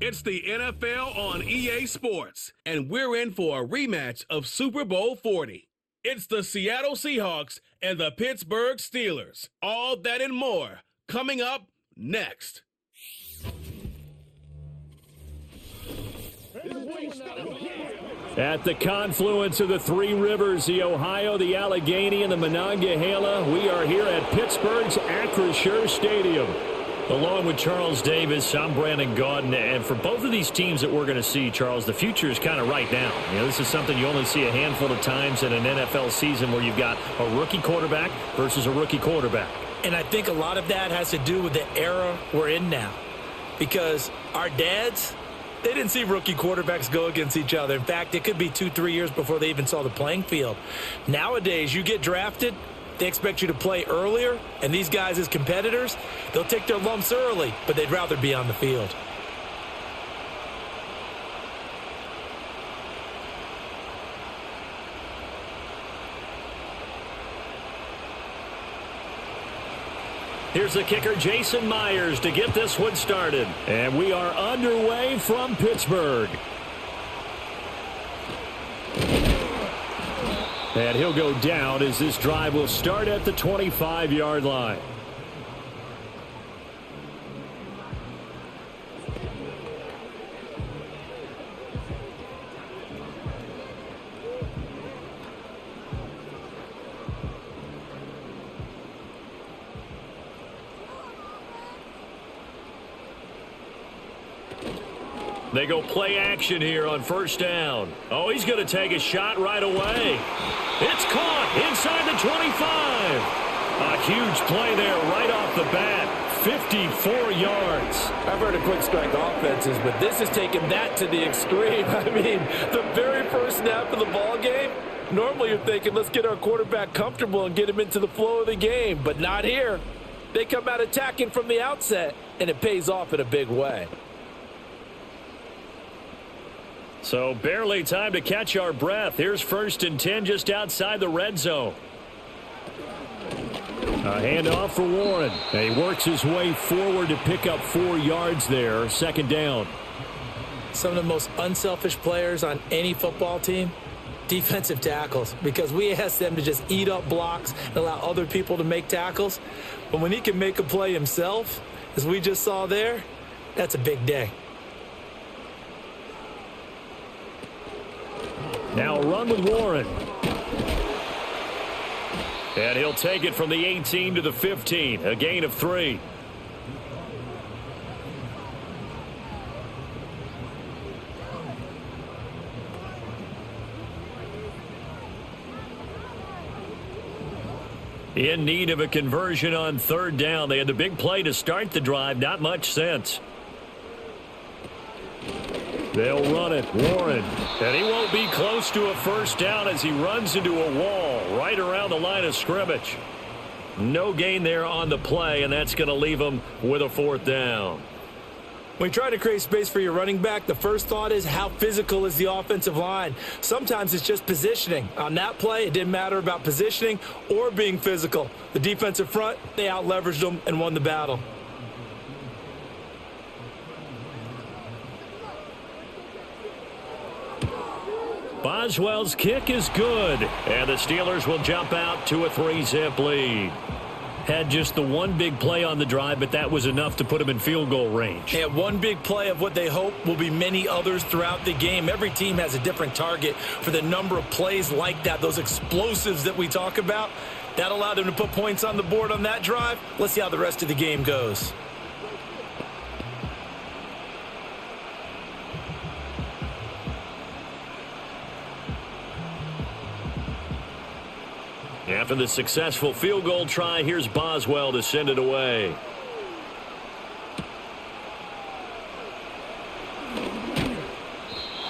It's the NFL on EA Sports, and we're in for a rematch of Super Bowl 40. It's the Seattle Seahawks and the Pittsburgh Steelers. All that and more coming up next. At the confluence of the three rivers, the Ohio, the Allegheny, and the Monongahela, we are here at Pittsburgh's Acrisure Stadium. Along with Charles Davis, I'm Brandon Gaudin, and for both of these teams that we're going to see, Charles, the future is kind of right now. You know, this is something you only see a handful of times in an NFL season where you've got a rookie quarterback versus a rookie quarterback. And I think a lot of that has to do with the era we're in now, because our dads, they didn't see rookie quarterbacks go against each other. In fact, it could be 2-3 years before they even saw the playing field. Nowadays, you get drafted, they expect you to play earlier, and these guys as competitors, they'll take their lumps early, but they'd rather be on the field. Here's the kicker, Jason Myers, to get this one started. And we are underway from Pittsburgh. And he'll go down as this drive will start at the 25-yard line. They go play action here on first down. Oh, he's going to take a shot right away. It's caught inside the 25. A huge play there right off the bat. 54 yards. I've heard of quick strike offenses, but this is taking that to the extreme. I mean, the very first snap of the ball game, normally you're thinking, let's get our quarterback comfortable and get him into the flow of the game, but not here. They come out attacking from the outset, and it pays off in a big way. So barely time to catch our breath. Here's 1st and 10 just outside the red zone. A handoff for Warren. And he works his way forward to pick up 4 yards there. 2nd down. Some of the most unselfish players on any football team, defensive tackles, because we ask them to just eat up blocks and allow other people to make tackles. But when he can make a play himself, as we just saw there, that's a big day. Now a run with Warren. And he'll take it from the 18 to the 15. A gain of 3. In need of a conversion on 3rd down. They had the big play to start the drive. Not much sense. They'll run it. Warren. And he won't be close to a 1st down as he runs into a wall right around the line of scrimmage. No gain there on the play, and that's going to leave him with a 4th down. When you try to create space for your running back, the first thought is how physical is the offensive line. Sometimes it's just positioning. On that play, it didn't matter about positioning or being physical. The defensive front, they out-leveraged them and won the battle. Boswell's kick is good, and the Steelers will jump out to a 3-zip lead. Had just the one big play on the drive, but that was enough to put him in field goal range. And one big play of what they hope will be many others throughout the game. Every team has a different target for the number of plays like that, those explosives that we talk about. That allowed them to put points on the board on that drive. Let's see how the rest of the game goes. After the successful field goal try, here's Boswell to send it away.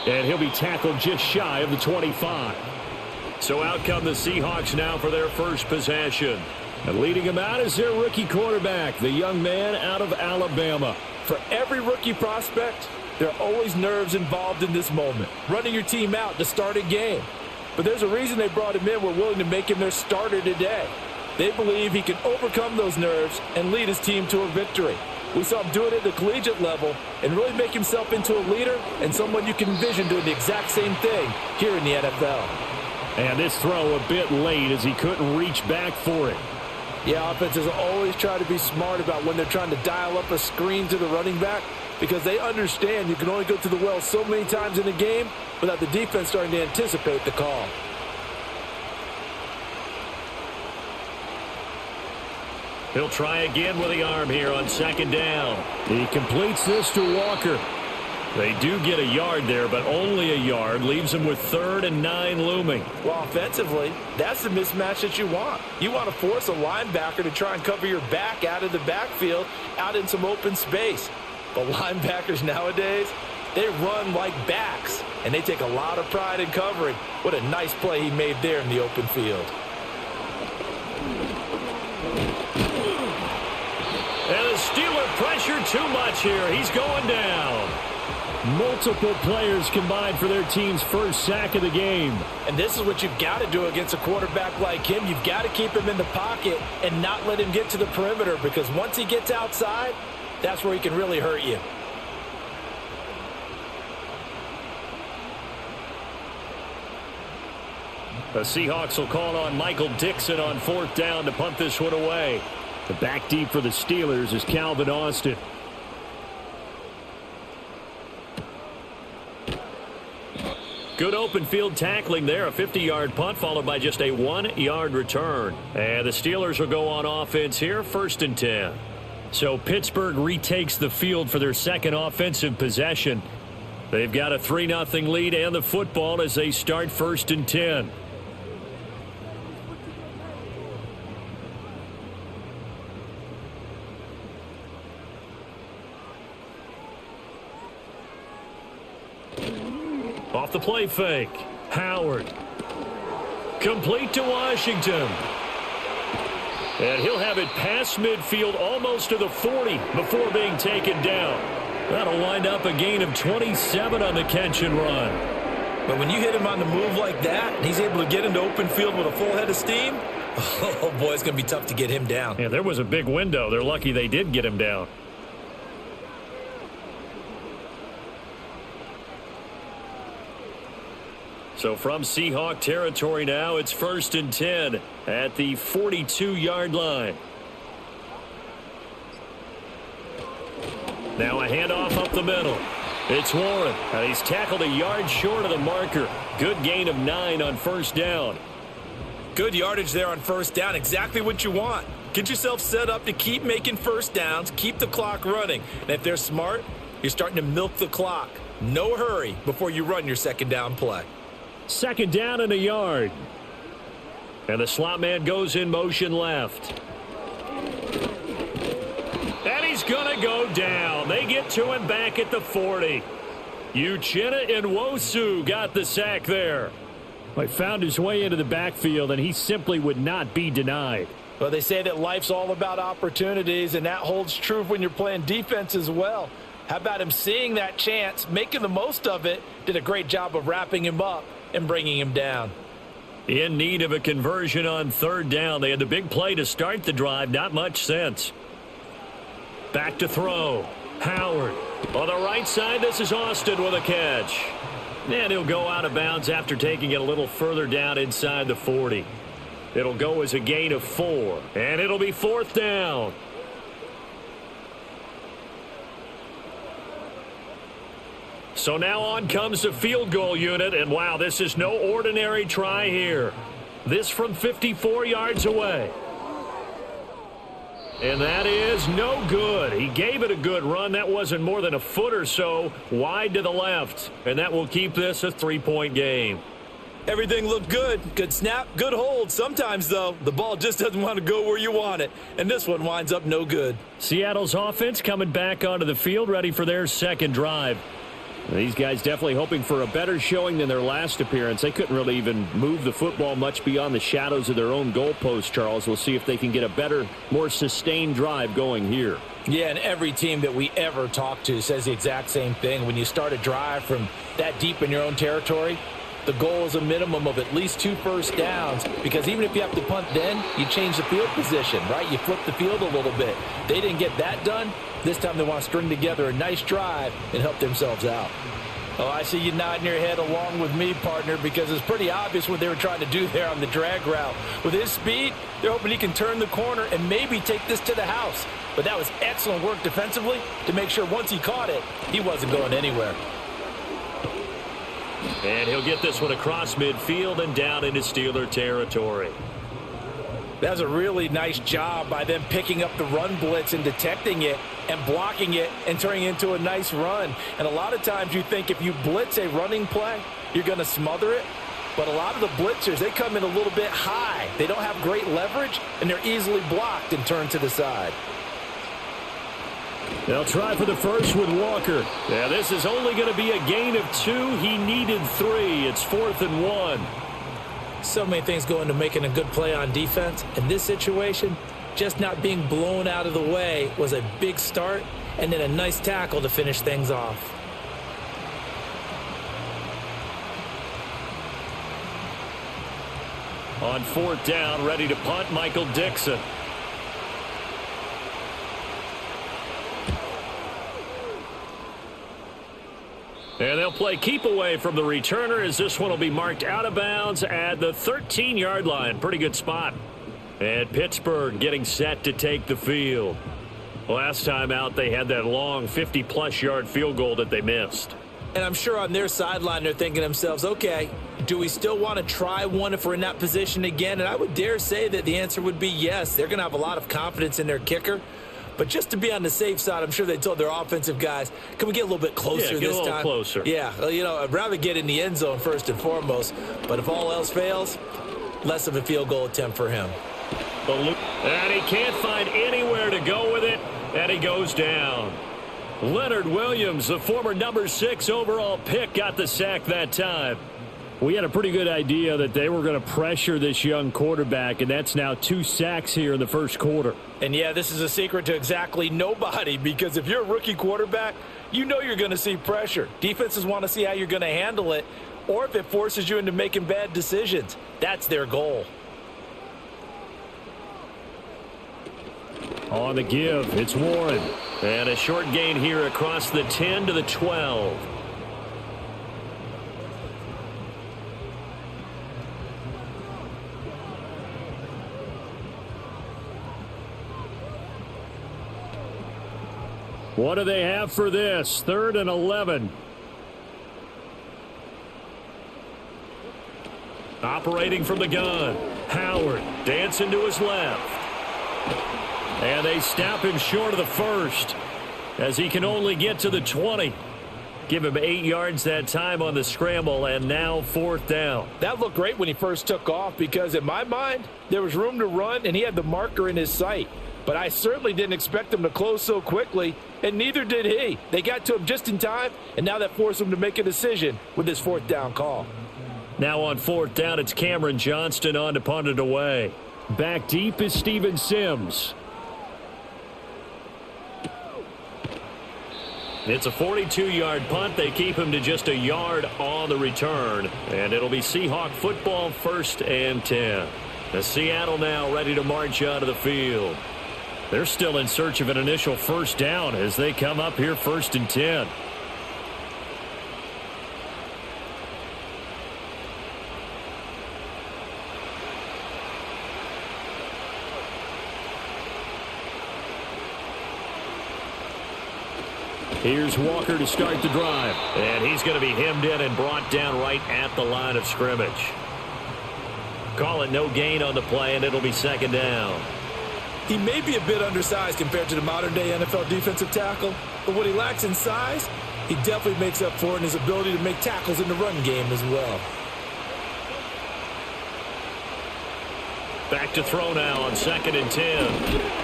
And he'll be tackled just shy of the 25. So out come the Seahawks now for their first possession. And leading them out is their rookie quarterback, the young man out of Alabama. For every rookie prospect, there are always nerves involved in this moment. Running your team out to start a game. But there's a reason they brought him in. We're willing to make him their starter today. They believe he can overcome those nerves and lead his team to a victory. We saw him do it at the collegiate level and really make himself into a leader and someone you can envision doing the exact same thing here in the NFL. And this throw a bit late as he couldn't reach back for it. Yeah, offenses always try to be smart about when they're trying to dial up a screen to the running back because they understand you can only go to the well so many times in a game without the defense starting to anticipate the call. He'll try again with the arm here on second down. He completes this to Walker. They do get a yard there, but only a yard. Leaves him with 3rd and 9 looming. Well, offensively, that's the mismatch that you want. You want to force a linebacker to try and cover your back out of the backfield, out in some open space. But linebackers nowadays, they run like backs, and they take a lot of pride in covering. What a nice play he made there in the open field. And the Steeler pressure too much here. He's going down. Multiple players combined for their team's first sack of the game. And this is what you've got to do against a quarterback like him. You've got to keep him in the pocket and not let him get to the perimeter because once he gets outside, that's where he can really hurt you. The Seahawks will call on Michael Dixon on 4th down to punt this one away. The back deep for the Steelers is Calvin Austin. Good open field tackling there. A 50-yard punt followed by just a 1-yard return. And the Steelers will go on offense here, 1st and 10. So Pittsburgh retakes the field for their second offensive possession. They've got a 3-0 lead and the football as they start 1st and 10. Off the play fake. Howard. Complete to Washington. And he'll have it past midfield almost to the 40 before being taken down. That'll wind up a gain of 27 on the catch and run. But when you hit him on the move like that, and he's able to get into open field with a full head of steam, oh boy, it's going to be tough to get him down. Yeah, there was a big window. They're lucky they did get him down. So from Seahawk territory now, it's 1st and 10 at the 42-yard line. Now a handoff up the middle. It's Warren, and he's tackled a yard short of the marker. Good gain of 9 on 1st down. Good yardage there on 1st down, exactly what you want. Get yourself set up to keep making 1st downs, keep the clock running. And if they're smart, you're starting to milk the clock. No hurry before you run your 2nd down play. 2nd down and a yard. And the slot man goes in motion left. And he's going to go down. They get to him back at the 40. Uchenna Nwosu got the sack there. He found his way into the backfield, and he simply would not be denied. Well, they say that life's all about opportunities, and that holds true when you're playing defense as well. How about him seeing that chance, making the most of it, did a great job of wrapping him up and bringing him down. In need of a conversion on 3rd down. They had the big play to start the drive. Not much sense. Back to throw. Howard. On the right side, this is Austin with a catch. And he'll go out of bounds after taking it a little further down inside the 40. It'll go as a gain of 4. And it'll be 4th down. So now on comes the field goal unit, and wow, this is no ordinary try here. This from 54 yards away. And that is no good. He gave it a good run. That wasn't more than a foot or so wide to the left. And that will keep this a 3-point game. Everything looked good. Good snap, good hold. Sometimes, though, the ball just doesn't want to go where you want it. And this one winds up no good. Seattle's offense coming back onto the field, ready for their second drive. These guys definitely hoping for a better showing than their last appearance. They couldn't really even move the football much beyond the shadows of their own goalpost, Charles. We'll see if they can get a better, more sustained drive going here. Yeah, and every team that we ever talk to says the exact same thing. When you start a drive from that deep in your own territory, The goal is a minimum of at least 2 first downs, because even if you have to punt then, you change the field position, right? You flip the field a little bit. They didn't get that done. This time they want to string together a nice drive and help themselves out. Oh, I see you nodding your head along with me, partner, because it's pretty obvious what they were trying to do there on the drag route. With his speed, they're hoping he can turn the corner and maybe take this to the house. But that was excellent work defensively to make sure once he caught it, he wasn't going anywhere. And he'll get this one across midfield and down into Steeler territory. That was a really nice job by them picking up the run blitz and detecting it and blocking it and turning it into a nice run. And a lot of times you think if you blitz a running play, you're going to smother it. But a lot of the blitzers, they come in a little bit high. They don't have great leverage, and they're easily blocked and turned to the side. They'll try for the first with Walker. Yeah, this is only going to be a gain of 2. He needed 3. It's 4th and 1. So many things go into making a good play on defense. In this situation, just not being blown out of the way was a big start, and then a nice tackle to finish things off. On 4th down, ready to punt, Michael Dixon. And they'll play keep away from the returner, as this one will be marked out of bounds at the 13-yard line. Pretty good spot. And Pittsburgh getting set to take the field. Last time out, they had that long 50-plus yard field goal that they missed. And I'm sure on their sideline they're thinking to themselves, okay, do we still want to try one if we're in that position again? And I would dare say that the answer would be yes. They're going to have a lot of confidence in their kicker. But just to be on the safe side, I'm sure they told their offensive guys, can we get a little bit closer this time? Yeah, get a little closer. Yeah, well, you know, I'd rather get in the end zone first and foremost. But if all else fails, less of a field goal attempt for him. And he can't find anywhere to go with it, and he goes down. Leonard Williams, the former number 6 overall pick, got the sack that time. We had a pretty good idea that they were going to pressure this young quarterback, and that's now 2 sacks here in the first quarter. And, yeah, this is a secret to exactly nobody, because if you're a rookie quarterback, you know you're going to see pressure. Defenses want to see how you're going to handle it, or if it forces you into making bad decisions. That's their goal. On the give, it's Warren. And a short gain here across the 10 to the 12. What do they have for this? 3rd and 11. Operating from the gun. Howard dancing to his left. And they stop him short of the first, as he can only get to the 20. Give him 8 yards that time on the scramble, and now 4th down. That looked great when he first took off, because in my mind, there was room to run, and he had the marker in his sight. But I certainly didn't expect him to close so quickly, and neither did he. They got to him just in time, and now that forced him to make a decision with his 4th down call. Now on 4th down, it's Cameron Johnston on to punt it away. Back deep is Steven Sims. It's a 42-yard punt. They keep him to just a yard on the return. And it'll be Seahawk football, 1st and 10. The Seattle now ready to march onto the field. They're still in search of an initial 1st down as they come up here 1st and 10. Here's Walker to start the drive. And he's going to be hemmed in and brought down right at the line of scrimmage. Call it no gain on the play, and it'll be 2nd down. He may be a bit undersized compared to the modern-day NFL defensive tackle, but what he lacks in size, he definitely makes up for in his ability to make tackles in the run game as well. Back to throw now on 2nd and 10.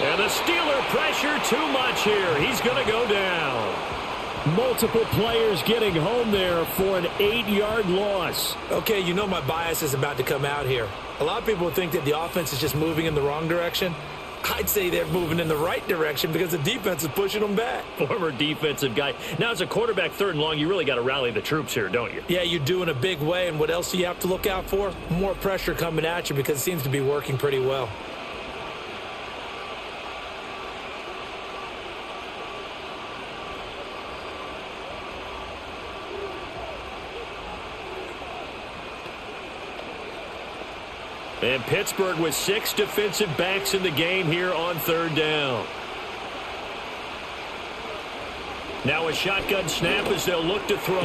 And the Steeler pressure too much here. He's going to go down. Multiple players getting home there for an 8-yard loss. Okay, you know my bias is about to come out here. A lot of people think that the offense is just moving in the wrong direction. I'd say they're moving in the right direction because the defense is pushing them back. Former defensive guy. Now, as a quarterback, 3rd and long, you really got to rally the troops here, don't you? Yeah, you do in a big way. And what else do you have to look out for? More pressure coming at you because it seems to be working pretty well. And Pittsburgh with 6 defensive backs in the game here on 3rd down. Now a shotgun snap as they'll look to throw.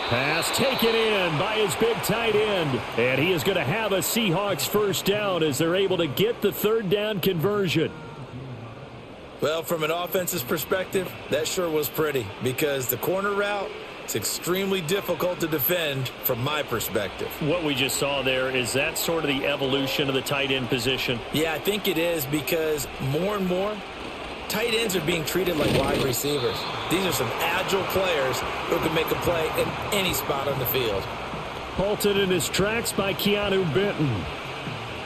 Pass taken in by his big tight end. And he is going to have a Seahawks 1st down as they're able to get the 3rd down conversion. Well, from an offense's perspective, that sure was pretty because the corner route, it's extremely difficult to defend from my perspective. What we just saw there, is that sort of the evolution of the tight end position? Yeah, I think it is because more and more, tight ends are being treated like wide receivers. These are some agile players who can make a play in any spot on the field. Halted in his tracks by Keanu Benton.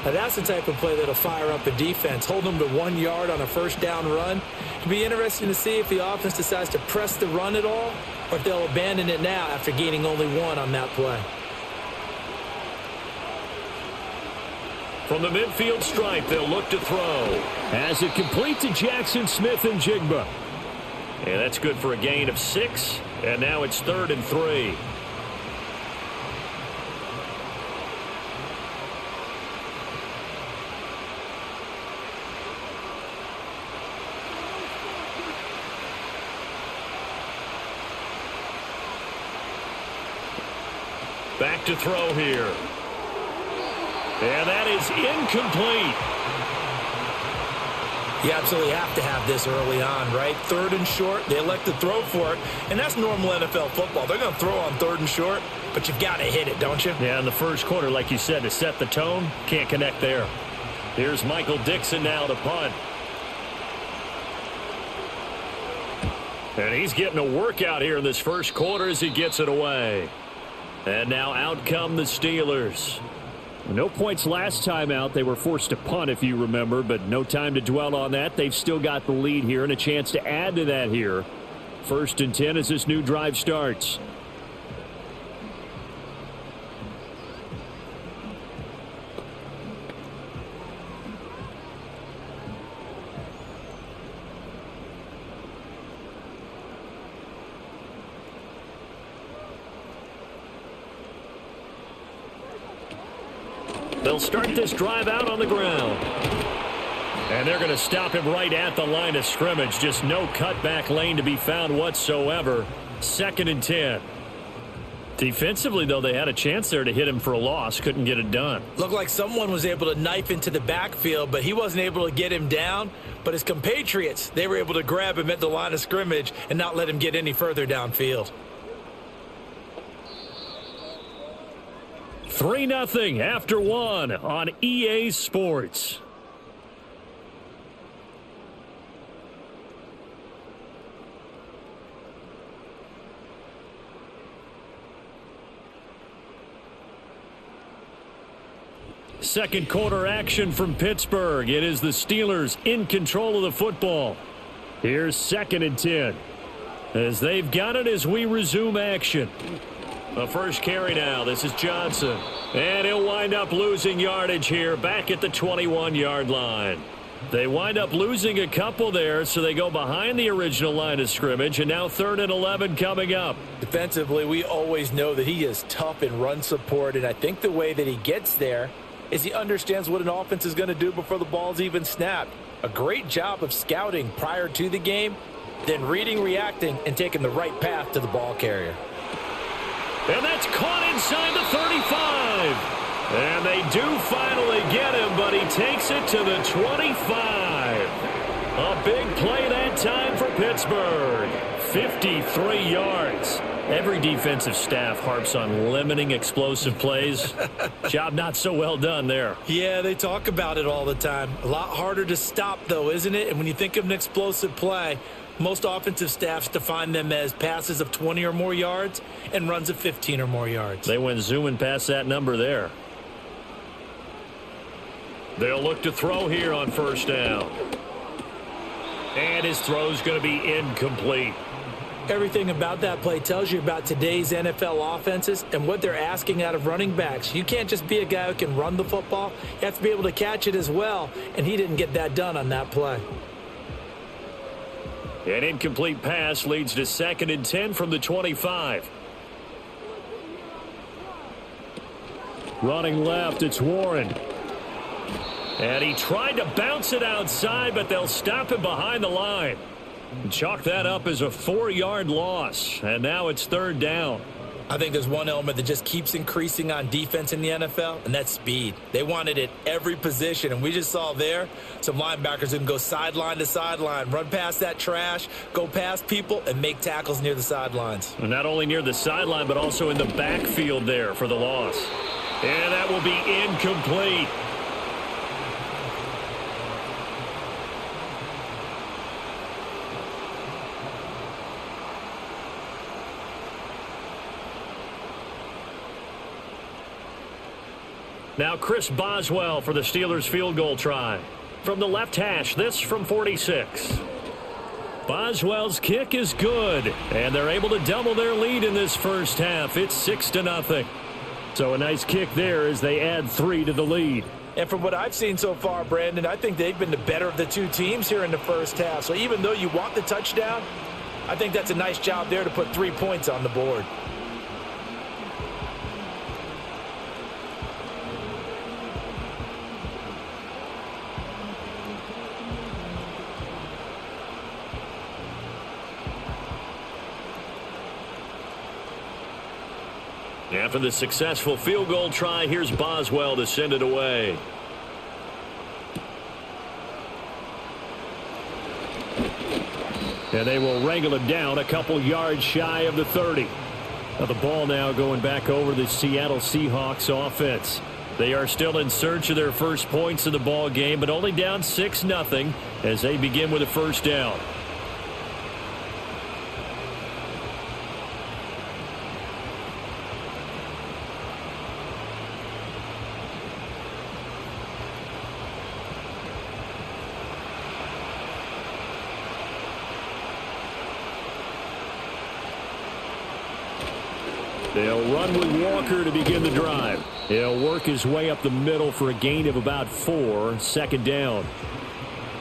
Now that's the type of play that'll fire up a defense. Hold them to 1 yard on a 1st down run. It'll be interesting to see if the offense decides to press the run at all, or if they'll abandon it now after gaining only 1 on that play. From the midfield stripe, they'll look to throw. As it complete to Jackson Smith and Jigba. And that's good for a gain of 6. And now it's 3rd and 3. Back to throw here. And that is incomplete. You absolutely have to have this early on, right? 3rd and short, they elect to throw for it, and that's normal NFL football. They're going to throw on 3rd and short, but you've got to hit it, don't you? Yeah, in the first quarter, like you said, to set the tone, can't connect there. Here's Michael Dixon now to punt. And he's getting a workout here in this first quarter as he gets it away. And now out come the Steelers. No points last time out. They were forced to punt, if you remember, but no time to dwell on that. They've still got the lead here and a chance to add to that here. 1st and 10 as this new drive starts. They'll start this drive out on the ground. And they're going to stop him right at the line of scrimmage. Just no cutback lane to be found whatsoever. 2nd and 10. Defensively, though, they had a chance there to hit him for a loss. Couldn't get it done. Looked like someone was able to knife into the backfield, but he wasn't able to get him down. But his compatriots, they were able to grab him at the line of scrimmage and not let him get any further downfield. 3-0 after 1 on EA Sports. Second quarter action from Pittsburgh. It is the Steelers in control of the football. Here's 2nd and 10. As they've got it as we resume action. The first carry now. This is Johnson. And he'll wind up losing yardage here back at the 21-yard line. They wind up losing a couple there, so they go behind the original line of scrimmage, and now 3rd and 11 coming up. Defensively, we always know that he is tough in run support, and I think the way that he gets there is he understands what an offense is going to do before the ball's even snapped. A great job of scouting prior to the game, then reading, reacting, and taking the right path to the ball carrier. And that's caught inside the 35. And they do finally get him, but he takes it to the 25. A big play that time for Pittsburgh. 53 yards. Every defensive staff harps on limiting explosive plays. Job not so well done there. Yeah, they talk about it all the time. A lot harder to stop, though, isn't it? And when you think of an explosive play, most offensive staffs define them as passes of 20 or more yards and runs of 15 or more yards. They went zooming past that number there. They'll look to throw here on 1st down. And his throw's going to be incomplete. Everything about that play tells you about today's NFL offenses and what they're asking out of running backs. You can't just be a guy who can run the football. You have to be able to catch it as well, and he didn't get that done on that play. An incomplete pass leads to 2nd and 10 from the 25. Running left, it's Warren. And he tried to bounce it outside, but they'll stop him behind the line. Chalk that up as a 4-yard loss, and now it's 3rd down. I think there's one element that just keeps increasing on defense in the NFL, and that's speed. They want it at every position, and we just saw there some linebackers who can go sideline to sideline, run past that trash, go past people, and make tackles near the sidelines. And not only near the sideline, but also in the backfield there for the loss. And that will be incomplete. Now Chris Boswell for the Steelers field goal try. From the left hash, this from 46. Boswell's kick is good, and they're able to double their lead in this first half. It's 6-0. So a nice kick there as they add 3 to the lead. And from what I've seen so far, Brandon, I think they've been the better of the two teams here in the first half. So even though you want the touchdown, I think that's a nice job there to put 3 points on the board. After the successful field goal try, here's Boswell to send it away. And they will wrangle it down a couple yards shy of the 30. Now the ball now going back over the Seattle Seahawks offense. They are still in search of their first points of the ball game, but only down 6-0 as they begin with a first down. They'll run with Walker to begin the drive. He'll work his way up the middle for a gain of about 4, 2nd down.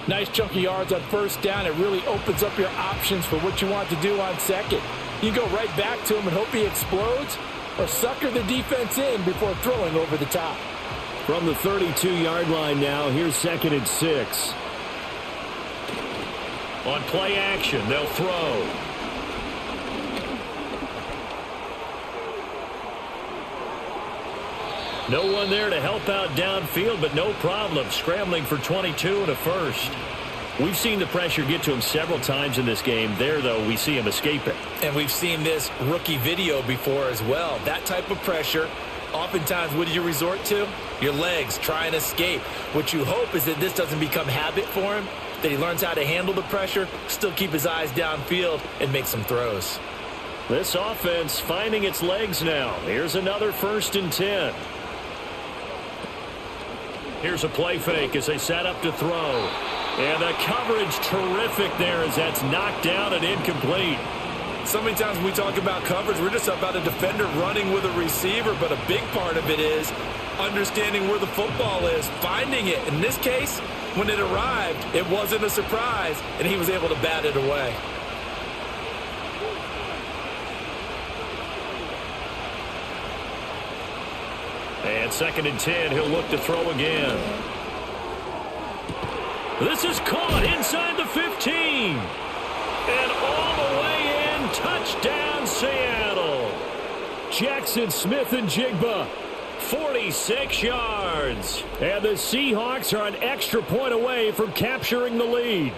Nice chunky yards on first down. It really opens up your options for what you want to do on second. You go right back to him and hope he explodes, or sucker the defense in before throwing over the top. From the 32-yard line now, here's 2nd and 6. On play action, they'll throw. No one there to help out downfield, but no problem scrambling for 22 and a first. We've seen the pressure get to him several times in this game. There, though, we see him escape it. And we've seen this rookie video before as well. That type of pressure, oftentimes, what do you resort to? Your legs, try and escape. What you hope is that this doesn't become habit for him, that he learns how to handle the pressure, still keep his eyes downfield, and make some throws. This offense finding its legs now. Here's another 1st and 10. Here's a play fake as they set up to throw. And the coverage terrific there as that's knocked down and incomplete. So many times when we talk about coverage, we're just about a defender running with a receiver, but a big part of it is understanding where the football is, finding it. In this case, when it arrived, it wasn't a surprise, and he was able to bat it away. And 2nd and 10, he'll look to throw again. This is caught inside the 15. And all the way in, touchdown Seattle. Jackson Smith and Jigba, 46 yards. And the Seahawks are an extra point away from capturing the lead.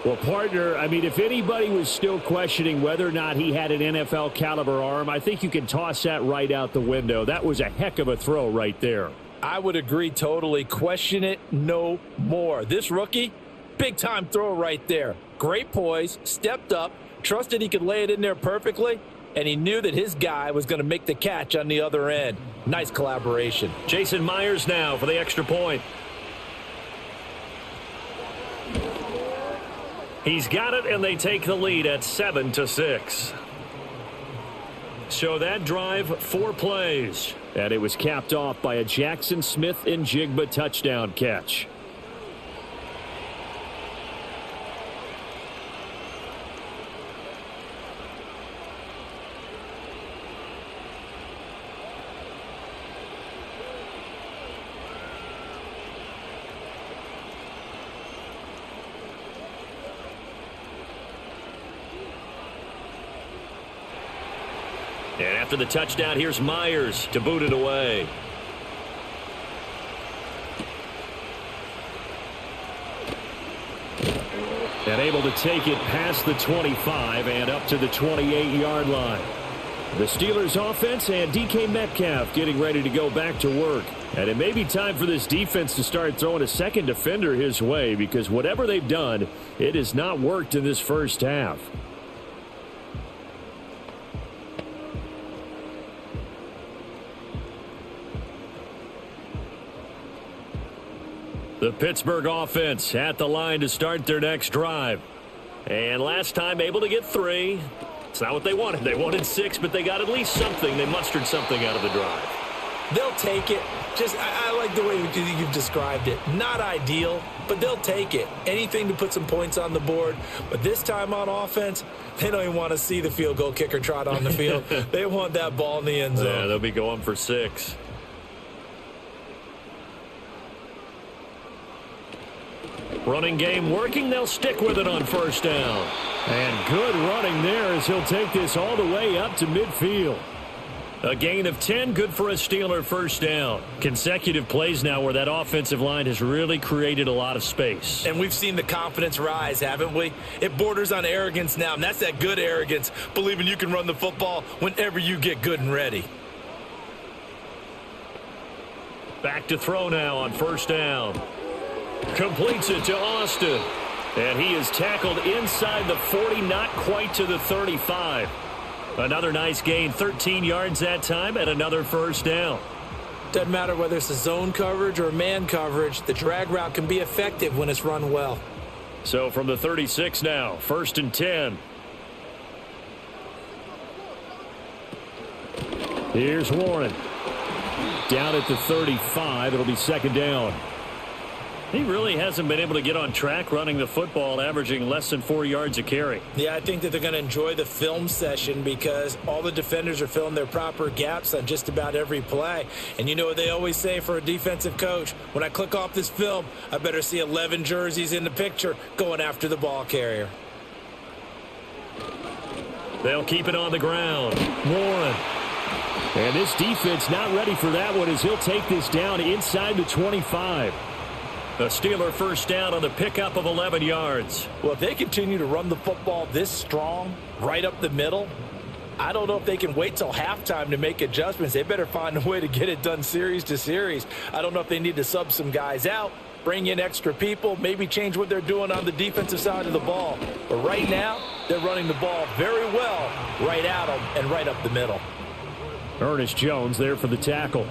Well, partner, I mean, if anybody was still questioning whether or not he had an NFL caliber arm, I think you can toss that right out the window. That was a heck of a throw right there. I would agree totally. Question it no more. This rookie, big-time throw right there. Great poise, stepped up, trusted he could lay it in there perfectly, and he knew that his guy was going to make the catch on the other end. Nice collaboration. Jason Myers now for the extra point. He's got it, and they take the lead at 7-6. So that drive, 4 plays. And it was capped off by a Jackson Smith-Njigba touchdown catch. And after the touchdown, here's Myers to boot it away. And able to take it past the 25 and up to the 28-yard line. The Steelers offense and DK Metcalf getting ready to go back to work. And it may be time for this defense to start throwing a second defender his way, because whatever they've done, it has not worked in this first half. The Pittsburgh offense at the line to start their next drive. And last time able to get 3. It's not what they wanted. They wanted 6, but they got at least something. They mustered something out of the drive. They'll take it. I like the way you've described it. Not ideal, but they'll take it. Anything to put some points on the board. But this time on offense, they don't even want to see the field goal kicker trot on the field. They want that ball in the end zone. Yeah, they'll be going for 6. Running game working. They'll stick with it on first down. And good running there as he'll take this all the way up to midfield. A gain of 10, good for a Steeler first down. Consecutive plays now where that offensive line has really created a lot of space. And we've seen the confidence rise, haven't we? It borders on arrogance now, and that's that good arrogance, believing you can run the football whenever you get good and ready. Back to throw now on first down. Completes it to Austin. And he is tackled inside the 40, not quite to the 35. Another nice gain, 13 yards that time, and another first down. Doesn't matter whether it's a zone coverage or man coverage, the drag route can be effective when it's run well. So from the 36 now, 1st and 10. Here's Warren. Down at the 35, it'll be 2nd down. He really hasn't been able to get on track running the football, averaging less than 4 yards a carry. Yeah, I think that they're going to enjoy the film session because all the defenders are filling their proper gaps on just about every play. And you know what they always say for a defensive coach? When I click off this film, I better see 11 jerseys in the picture going after the ball carrier. They'll keep it on the ground. Warren. And this defense not ready for that one as he'll take this down inside the 25. The Steeler first down on the pickup of 11 yards. Well, if they continue to run the football this strong, right up the middle, I don't know if they can wait till halftime to make adjustments. They better find a way to get it done series to series. I don't know if they need to sub some guys out, bring in extra people, maybe change what they're doing on the defensive side of the ball. But right now, they're running the ball very well right at them and right up the middle. Ernest Jones there for the tackle.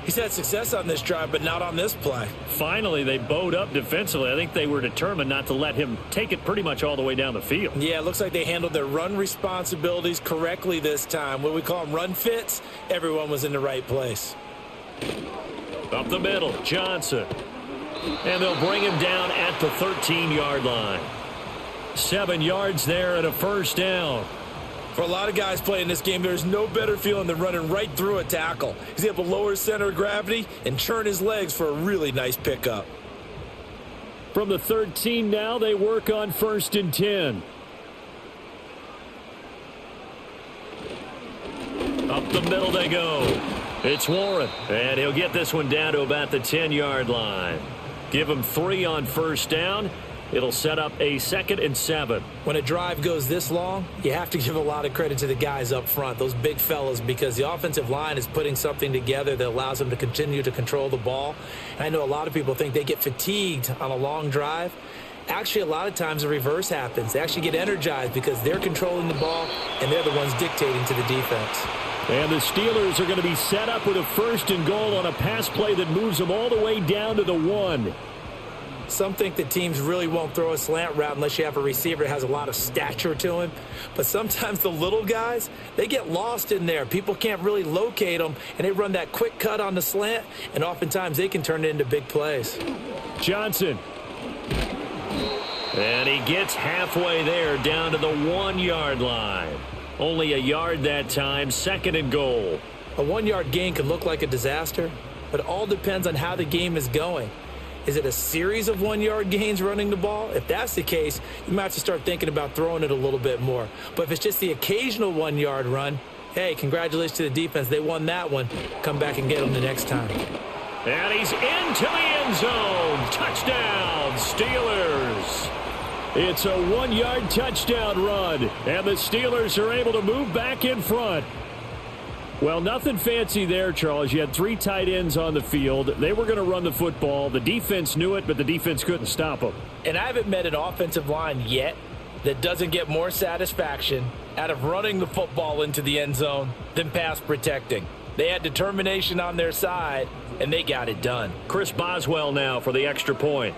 He's had success on this drive, but not on this play. Finally, they bowed up defensively. I think they were determined not to let him take it pretty much all the way down the field. Yeah, it looks like they handled their run responsibilities correctly this time. What we call them run fits, everyone was in the right place. Up the middle, Johnson. And they'll bring him down at the 13-yard line. 7 yards there and a first down. For a lot of guys playing this game, there's no better feeling than running right through a tackle. He's able to lower his center of gravity and churn his legs for a really nice pickup. From the 13 now, they work on 1st and 10. Up the middle they go. It's Warren, and he'll get this one down to about the 10-yard line. Give him 3 on first down. It'll set up a 2nd and 7. When a drive goes this long, you have to give a lot of credit to the guys up front, those big fellas, because the offensive line is putting something together that allows them to continue to control the ball. And I know a lot of people think they get fatigued on a long drive. Actually, a lot of times the reverse happens. They actually get energized because they're controlling the ball, and they're the ones dictating to the defense. And the Steelers are going to be set up with a 1st and goal on a pass play that moves them all the way down to the 1. Some think that teams really won't throw a slant route unless you have a receiver that has a lot of stature to him. But sometimes the little guys, they get lost in there. People can't really locate them, and they run that quick cut on the slant, and oftentimes they can turn it into big plays. Johnson. And he gets halfway there, down to the 1-yard line. Only a yard that time, 2nd and goal. A 1-yard gain could look like a disaster, but it all depends on how the game is going. Is it a series of 1-yard gains running the ball? If that's the case, you might have to start thinking about throwing it a little bit more. But if it's just the occasional 1-yard run, hey, congratulations to the defense. They won that one. Come back and get them the next time. And he's into the end zone. Touchdown, Steelers. It's a 1-yard touchdown run, and the Steelers are able to move back in front. Well, nothing fancy there, Charles. You had 3 tight ends on the field. They were going to run the football. The defense knew it, but the defense couldn't stop them. And I haven't met an offensive line yet that doesn't get more satisfaction out of running the football into the end zone than pass protecting. They had determination on their side, and they got it done. Chris Boswell now for the extra point.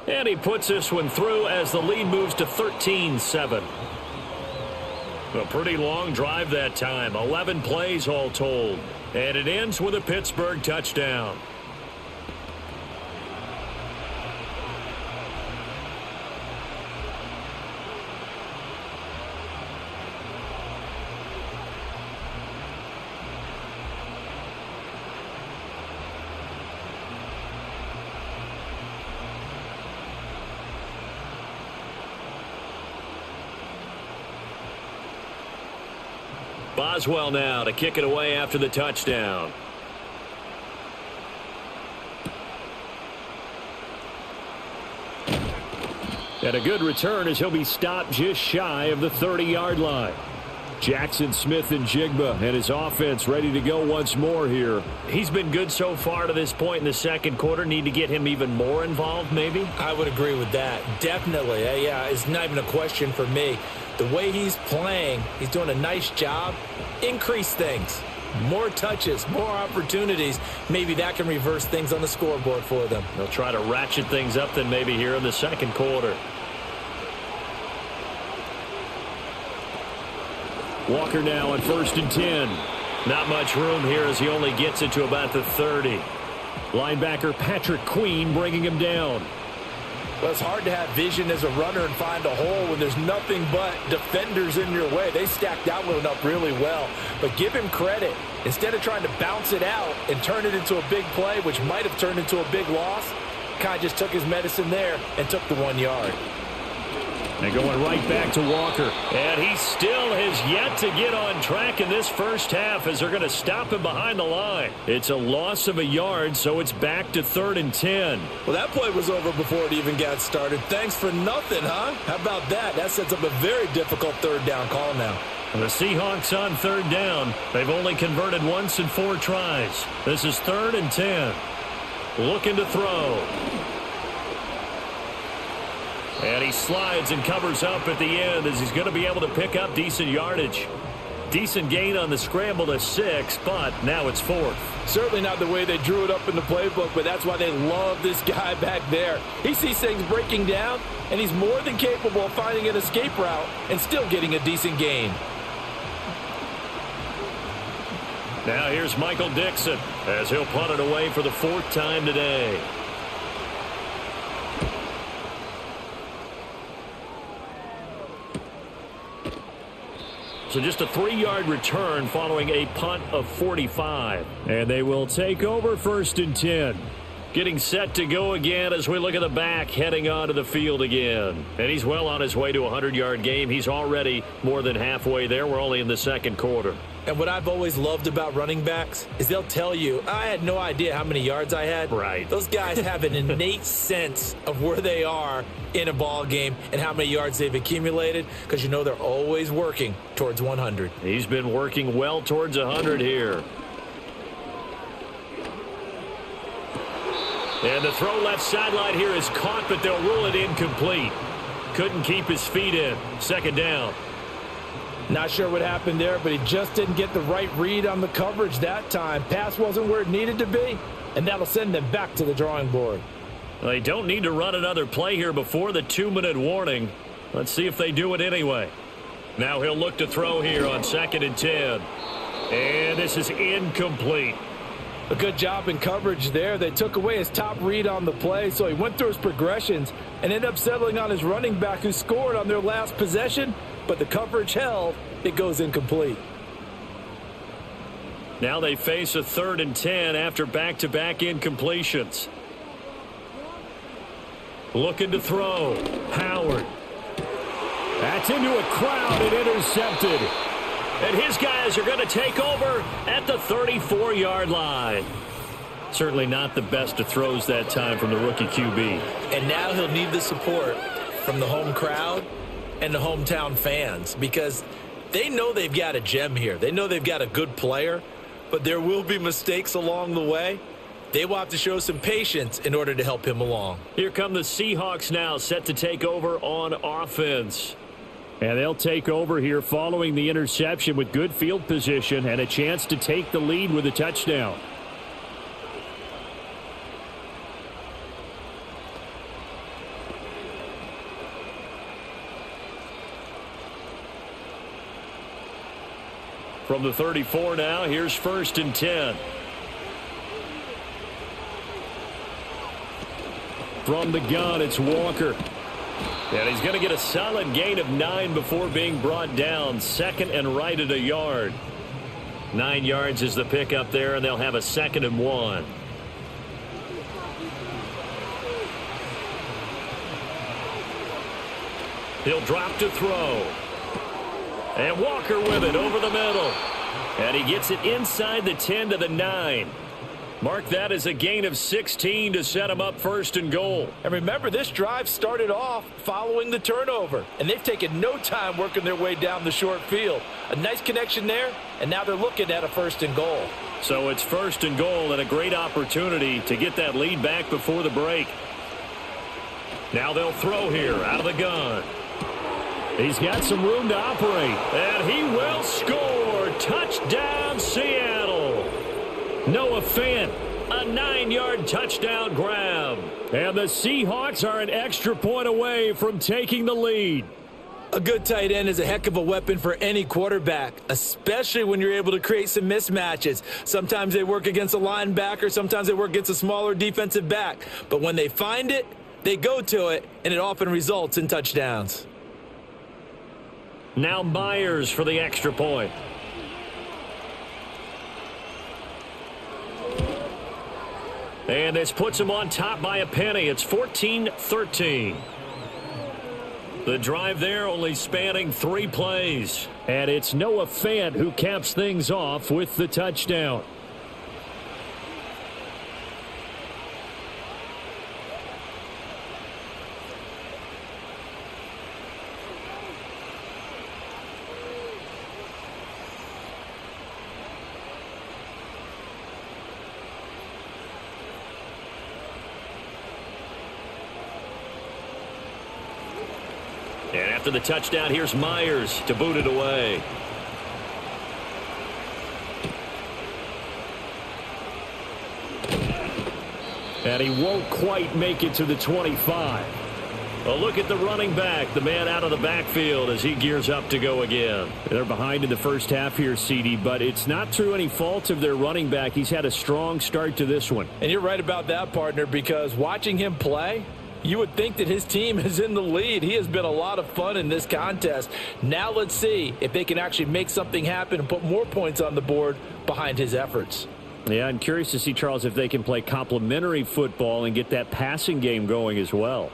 And he puts this one through as the lead moves to 13-7. A pretty long drive that time. 11 plays all told. And it ends with a Pittsburgh touchdown. Boswell now to kick it away after the touchdown. And a good return as he'll be stopped just shy of the 30-yard line. Jackson Smith and Jigba and his offense ready to go once more here. He's been good so far to this point in the second quarter. Need to get him even more involved, maybe? I would agree with that. Definitely. Yeah, it's not even a question for me. The way he's playing, he's doing a nice job. Increase things. More touches, more opportunities. Maybe that can reverse things on the scoreboard for them. They'll try to ratchet things up then maybe here in the second quarter. Walker now on 1st and 10. Not much room here as he only gets it to about the 30. Linebacker Patrick Queen bringing him down. Well, it's hard to have vision as a runner and find a hole when there's nothing but defenders in your way. They stacked that one up really well. But give him credit. Instead of trying to bounce it out and turn it into a big play, which might have turned into a big loss, kind of just took his medicine there and took the 1 yard. And going right back to Walker. And he still has yet to get on track in this first half as they're going to stop him behind the line. It's a loss of a yard, so it's back to 3rd and 10. Well, that play was over before it even got started. Thanks for nothing, huh? How about that? That sets up a very difficult 3rd down call now. And the Seahawks on 3rd down. They've only converted once in 4 tries. This is 3rd and 10. Looking to throw. And he slides and covers up at the end as he's going to be able to pick up decent yardage. Decent gain on the scramble to 6, but now it's 4th. Certainly not the way they drew it up in the playbook, but that's why they love this guy back there. He sees things breaking down, and he's more than capable of finding an escape route and still getting a decent gain. Now here's Michael Dixon as he'll punt it away for the 4th time today. So just a 3-yard return following a punt of 45. And they will take over 1st and 10. Getting set to go again as we look at the back heading onto the field again. And he's well on his way to a 100-yard game. He's already more than halfway there. We're only in the second quarter. And what I've always loved about running backs is they'll tell you, I had no idea how many yards I had. Right. Those guys have an innate sense of where they are in a ball game and how many yards they've accumulated because you know they're always working towards 100. He's been working well towards 100 here. And the throw left sideline here is caught, but they'll rule it incomplete. Couldn't keep his feet in. 2nd down. Not sure what happened there, but he just didn't get the right read on the coverage that time. Pass wasn't where it needed to be, and that'll send them back to the drawing board. They don't need to run another play here before the 2-minute warning. Let's see if they do it anyway. Now he'll look to throw here on 2nd and 10. And this is incomplete. A good job in coverage there. They took away his top read on the play, so he went through his progressions and ended up settling on his running back who scored on their last possession, but the coverage held. It goes incomplete. Now they face a 3rd and 10 after back-to-back incompletions. Looking to throw. Howard. That's into a crowd and intercepted. And his guys are going to take over at the 34-yard line. Certainly not the best of throws that time from the rookie QB. And now he'll need the support from the home crowd and the hometown fans because they know they've got a gem here. They know they've got a good player, but there will be mistakes along the way. They will have to show some patience in order to help him along. Here come the Seahawks now, set to take over on offense. And they'll take over here following the interception with good field position and a chance to take the lead with a touchdown. From the 34 now, here's 1st and 10. From the gun, it's Walker. And he's going to get a solid gain of 9 before being brought down. 2nd and right at a yard. 9 yards is the pickup there, and they'll have a 2nd and 1. He'll drop to throw. And Walker with it over the middle. And he gets it inside the 10 to the 9. Mark that as a gain of 16 to set him up 1st and goal. And remember, this drive started off following the turnover, and they've taken no time working their way down the short field. A nice connection there, and now they're looking at a 1st and goal. So it's 1st and goal and a great opportunity to get that lead back before the break. Now they'll throw here out of the gun. He's got some room to operate, and he will score. Touchdown, Seattle. Noah Fant, a 9-yard touchdown grab. And the Seahawks are an extra point away from taking the lead. A good tight end is a heck of a weapon for any quarterback, especially when you're able to create some mismatches. Sometimes they work against a linebacker, sometimes they work against a smaller defensive back. But when they find it, they go to it, and it often results in touchdowns. Now Myers for the extra point. And this puts him on top by a penny. It's 14-13. The drive there only spanning 3 plays. And it's Noah Fant who caps things off with the touchdown. And after the touchdown, here's Myers to boot it away. And he won't quite make it to the 25. A look at the running back, the man out of the backfield as he gears up to go again. They're behind in the first half here, CD, but it's not through any fault of their running back. He's had a strong start to this one. And you're right about that, partner, because watching him play, you would think that his team is in the lead. He has been a lot of fun in this contest. Now let's see if they can actually make something happen and put more points on the board behind his efforts. Yeah, I'm curious to see, Charles, if they can play complementary football and get that passing game going as well.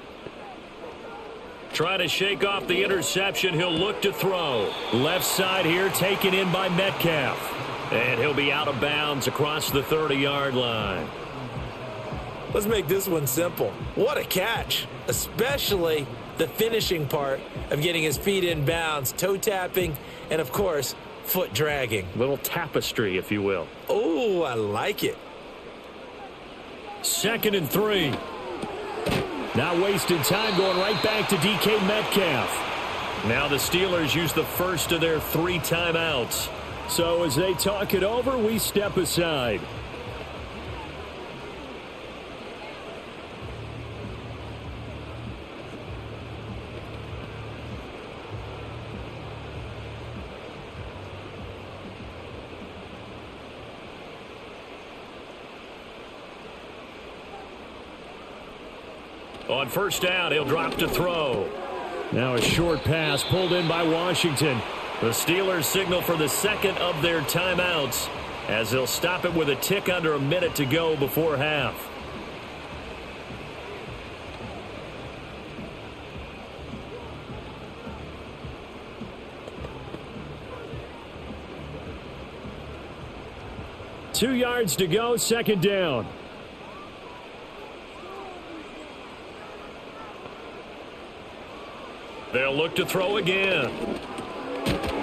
Trying to shake off the interception. He'll look to throw. Left side here taken in by Metcalf. And he'll be out of bounds across the 30-yard line. Let's make this one simple. What a catch, especially the finishing part of getting his feet in bounds, toe tapping, and, of course, foot dragging. Little tapestry, if you will. Oh, I like it. 2nd and 3. Not wasting time, going right back to DK Metcalf. Now the Steelers use the first of their 3 timeouts. So as they talk it over, we step aside. On first down, he'll drop to throw. Now a short pass pulled in by Washington. The Steelers signal for the second of their timeouts as they'll stop it with a tick under a minute to go before half. Two yards to go, second down. They'll look to throw again.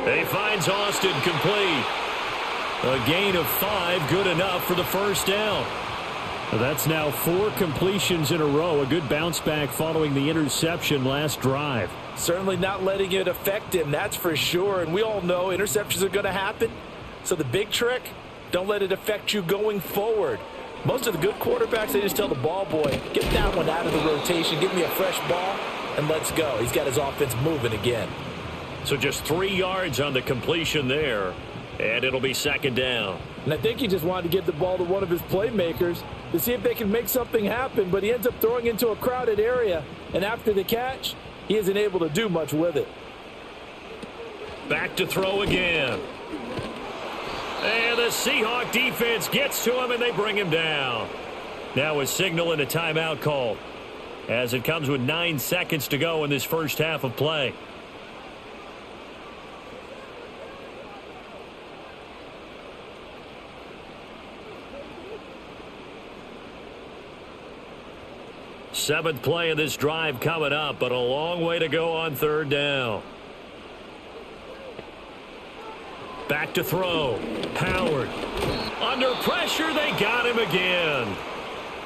He finds Austin complete. A gain of 5, good enough for the first down. That's now 4 completions in a row. A good bounce back following the interception last drive. Certainly not letting it affect him, that's for sure. And we all know interceptions are going to happen. So the big trick, don't let it affect you going forward. Most of the good quarterbacks, they just tell the ball boy, get that one out of the rotation, give me a fresh ball, and let's go. He's got his offense moving again. So just 3 yards on the completion there, and it'll be second down. And I think he just wanted to give the ball to one of his playmakers to see if they can make something happen, but he ends up throwing into a crowded area, and after the catch, he isn't able to do much with it. Back to throw again. And the Seahawk defense gets to him, and they bring him down. Now a signal and a timeout call as it comes with 9 seconds to go in this first half of play. Seventh play of this drive coming up, but a long way to go on third down. Back to throw. Howard. Under pressure, they got him again.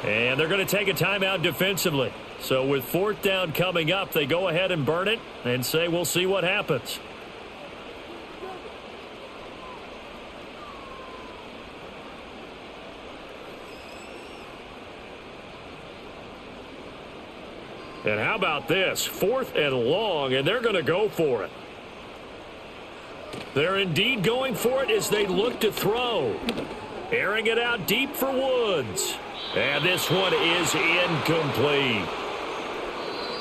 And they're going to take a timeout defensively. So with fourth down coming up, they go ahead and burn it and say we'll see what happens. And how about this? 4th and long, and they're going to go for it. They're indeed going for it as they look to throw. Airing it out deep for Woods. And this one is incomplete.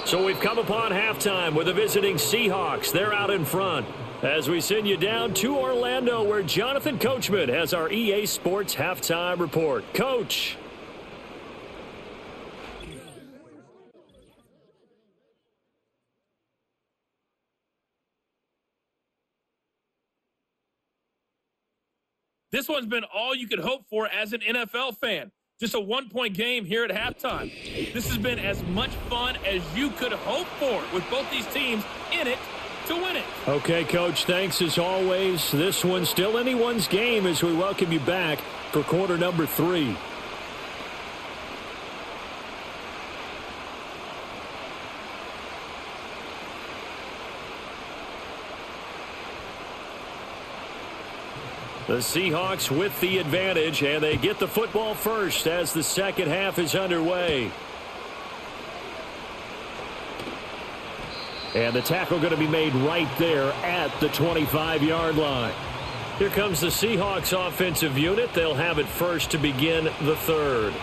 So we've come upon halftime with the visiting Seahawks. They're out in front as we send you down to Orlando where Jonathan Coachman has our EA Sports halftime report. Coach. This one's been all you could hope for as an NFL fan. Just a one-point game here at halftime. This has been as much fun as you could hope for with both these teams in it to win it. Okay, Coach, thanks as always. This one's still anyone's game as we welcome you back for quarter number 3. The Seahawks with the advantage, and they get the football first as the second half is underway. And the tackle going to be made right there at the 25-yard line. Here comes the Seahawks offensive unit. They'll have it first to begin the third.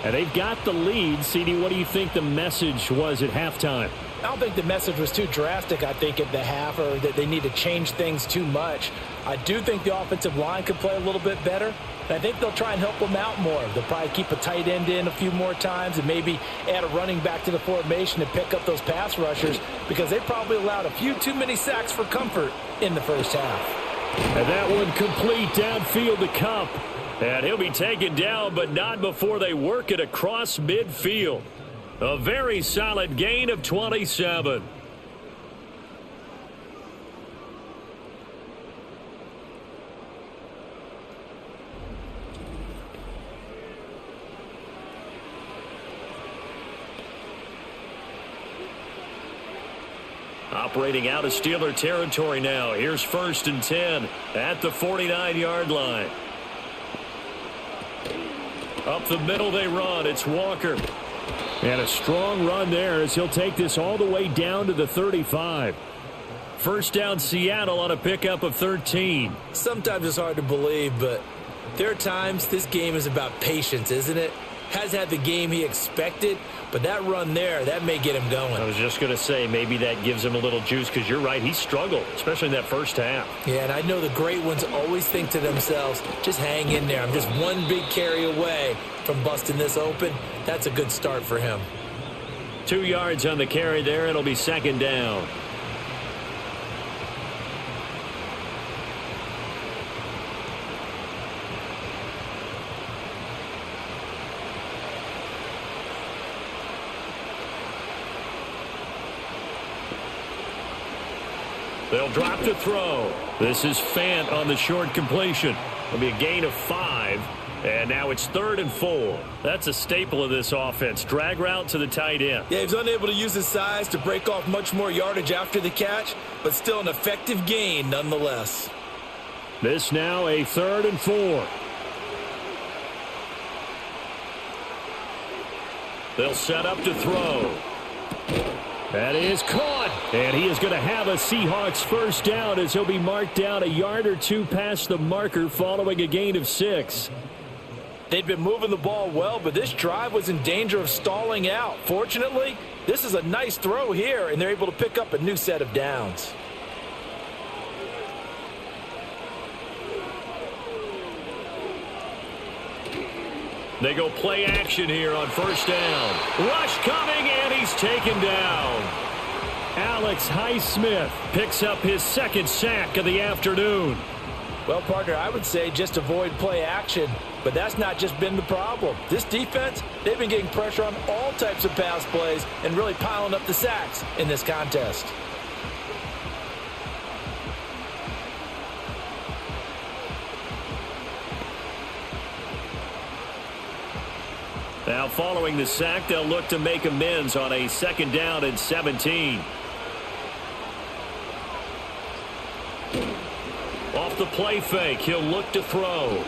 And they've got the lead. CD, what do you think the message was at halftime? I don't think the message was too drastic, I think, at the half, or that they need to change things too much. I do think the offensive line could play a little bit better. And I think they'll try and help them out more. They'll probably keep a tight end in a few more times and maybe add a running back to the formation and pick up those pass rushers because they probably allowed a few too many sacks for comfort in the first half. And that one complete downfield to Cup. And he'll be taken down, but not before they work it across midfield. A very solid gain of 27. Operating out of Steeler territory now. Here's 1st and 10 at the 49-yard line. Up the middle they run. It's Walker. And a strong run there as he'll take this all the way down to the 35. First down Seattle on a pickup of 13. Sometimes it's hard to believe, but there are times this game is about patience, isn't it? has had the game he expected, but that run there, that may get him going. I was just going to say, maybe that gives him a little juice, because you're right, he struggled, especially in that first half. Yeah, and I know the great ones always think to themselves, just hang in there. I'm just one big carry away from busting this open. That's a good start for him. 2 yards on the carry there. It'll be second down. They'll drop to throw. This is Fant on the short completion. It'll be a gain of 5. And now it's 3rd and 4. That's a staple of this offense. Drag route to the tight end. Yeah, he was unable to use his size to break off much more yardage after the catch, but still an effective gain nonetheless. This now a 3rd and 4. They'll set up to throw. That is caught. And he is going to have a Seahawks first down as he'll be marked down a yard or 2 past the marker following a gain of 6. They'd been moving the ball well, but this drive was in danger of stalling out. Fortunately, this is a nice throw here, and they're able to pick up a new set of downs. They go play action here on first down. Rush coming, and he's taken down. Alex Highsmith picks up his 2nd sack of the afternoon. Well, partner, I would say just avoid play action, but that's not just been the problem. This defense, they've been getting pressure on all types of pass plays and really piling up the sacks in this contest. Now following the sack, they'll look to make amends on a 2nd down and 17. Off the play fake, he'll look to throw.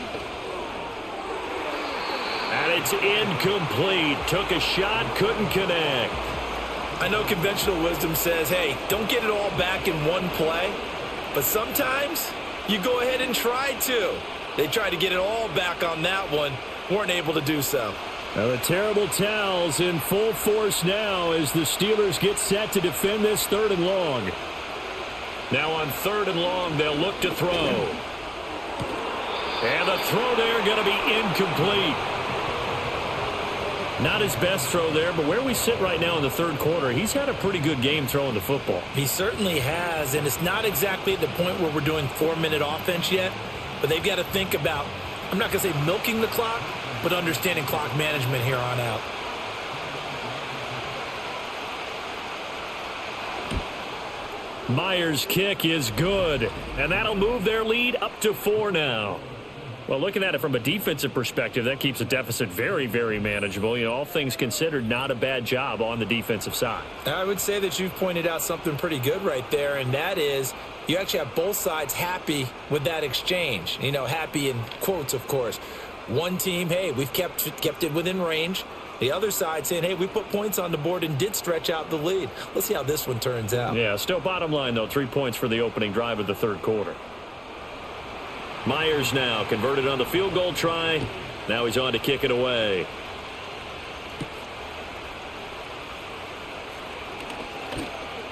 And it's incomplete. Took a shot, couldn't connect. I know conventional wisdom says, hey, don't get it all back in one play. But sometimes you go ahead and try to. They tried to get it all back on that one. Weren't able to do so. Now the terrible towels in full force now as the Steelers get set to defend this 3rd and long. Now on 3rd and long, they'll look to throw. And the throw there going to be incomplete. Not his best throw there, but where we sit right now in the 3rd quarter, he's had a pretty good game throwing the football. He certainly has, and it's not exactly at the point where we're doing 4-minute offense yet, but they've got to think about, I'm not going to say milking the clock, but understanding clock management here on out. Myers' kick is good, and that'll move their lead up to 4 now. Well, looking at it from a defensive perspective, that keeps the deficit very, very manageable. You know, all things considered, not a bad job on the defensive side. I would say that you've pointed out something pretty good right there, and that is you actually have both sides happy with that exchange. You know, happy in quotes, of course. One team, hey, we've kept it within range. The other side saying, hey, we put points on the board and did stretch out the lead. Let's see how this one turns out. Yeah, still bottom line, though, 3 points for the opening drive of the 3rd quarter. Myers now converted on the field goal try. Now he's on to kick it away.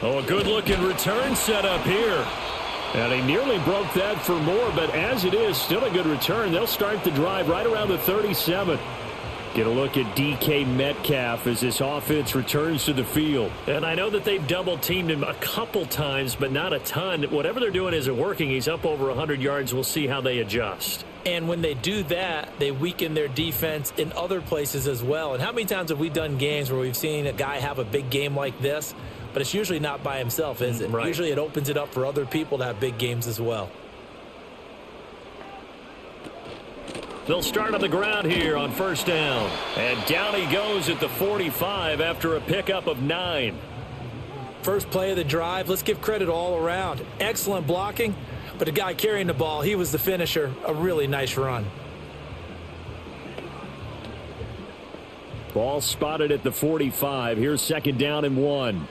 Oh, a good-looking return set up here. And he nearly broke that for more, but as it is, still a good return. They'll start the drive right around the 37. Get a look at DK Metcalf as this offense returns to the field. And I know that they've double-teamed him a couple times, but not a ton. Whatever they're doing isn't working. He's up over 100 yards. We'll see how they adjust. And when they do that, they weaken their defense in other places as well. And how many times have we done games where we've seen a guy have a big game like this, but it's usually not by himself, is it? Right. Usually it opens it up for other people to have big games as well. They'll start on the ground here on first down. And down he goes at the 45 after a pickup of 9. First play of the drive, let's give credit all around. Excellent blocking, but the guy carrying the ball, he was the finisher. A really nice run. Ball spotted at the 45. Here's 2nd down and 1.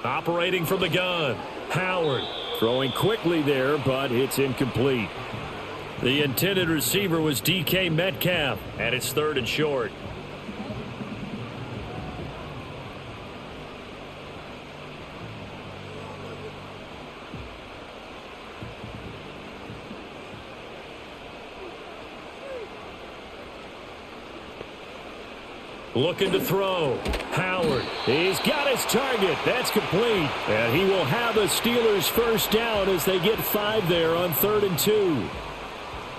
Operating from the gun, Howard. Throwing quickly there, but it's incomplete. The intended receiver was DK Metcalf, and it's 3rd and short. Looking to throw. Howard. He's got his target. That's complete. And he will have a Steelers first down as they get 5 there on 3rd and 2.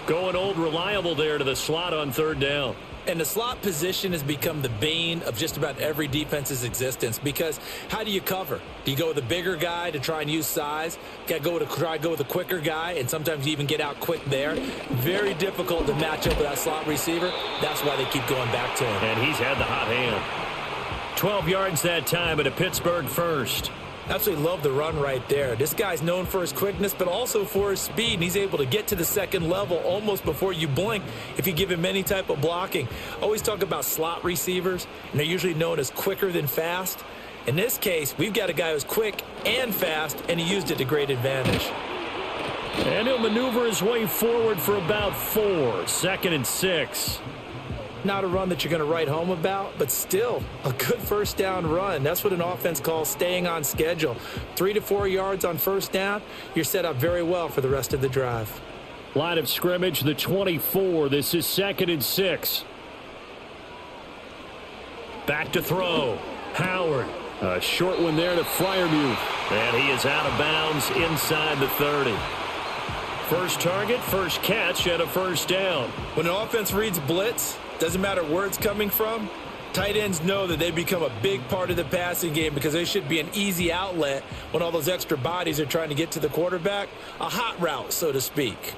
Going old reliable there to the slot on 3rd down. And the slot position has become the bane of just about every defense's existence, because how do you cover? Do you go with a bigger guy to try and use size? Got to try to go with a quicker guy, and sometimes you even get out quick there. Very difficult to match up with that slot receiver. That's why they keep going back to him. And he's had the hot hand. 12 yards that time at a Pittsburgh first. Absolutely love the run right there. This guy's known for his quickness, but also for his speed, and he's able to get to the second level almost before you blink if you give him any type of blocking. Always talk about slot receivers, and they're usually known as quicker than fast. In this case, we've got a guy who's quick and fast, and he used it to great advantage. And he'll maneuver his way forward for about 4. 2nd and 6. Not a run that you're going to write home about, but still a good first down run. That's what an offense calls staying on schedule. 3 to 4 yards on first down, you're set up very well for the rest of the drive. Line of scrimmage, the 24. This is 2nd and 6. Back to throw. Howard. A short one there to Freiermuth. And he is out of bounds inside the 30. First target, first catch, and a first down. When an offense reads blitz, doesn't matter where it's coming from, tight ends know that they become a big part of the passing game because they should be an easy outlet when all those extra bodies are trying to get to the quarterback. A hot route, so to speak.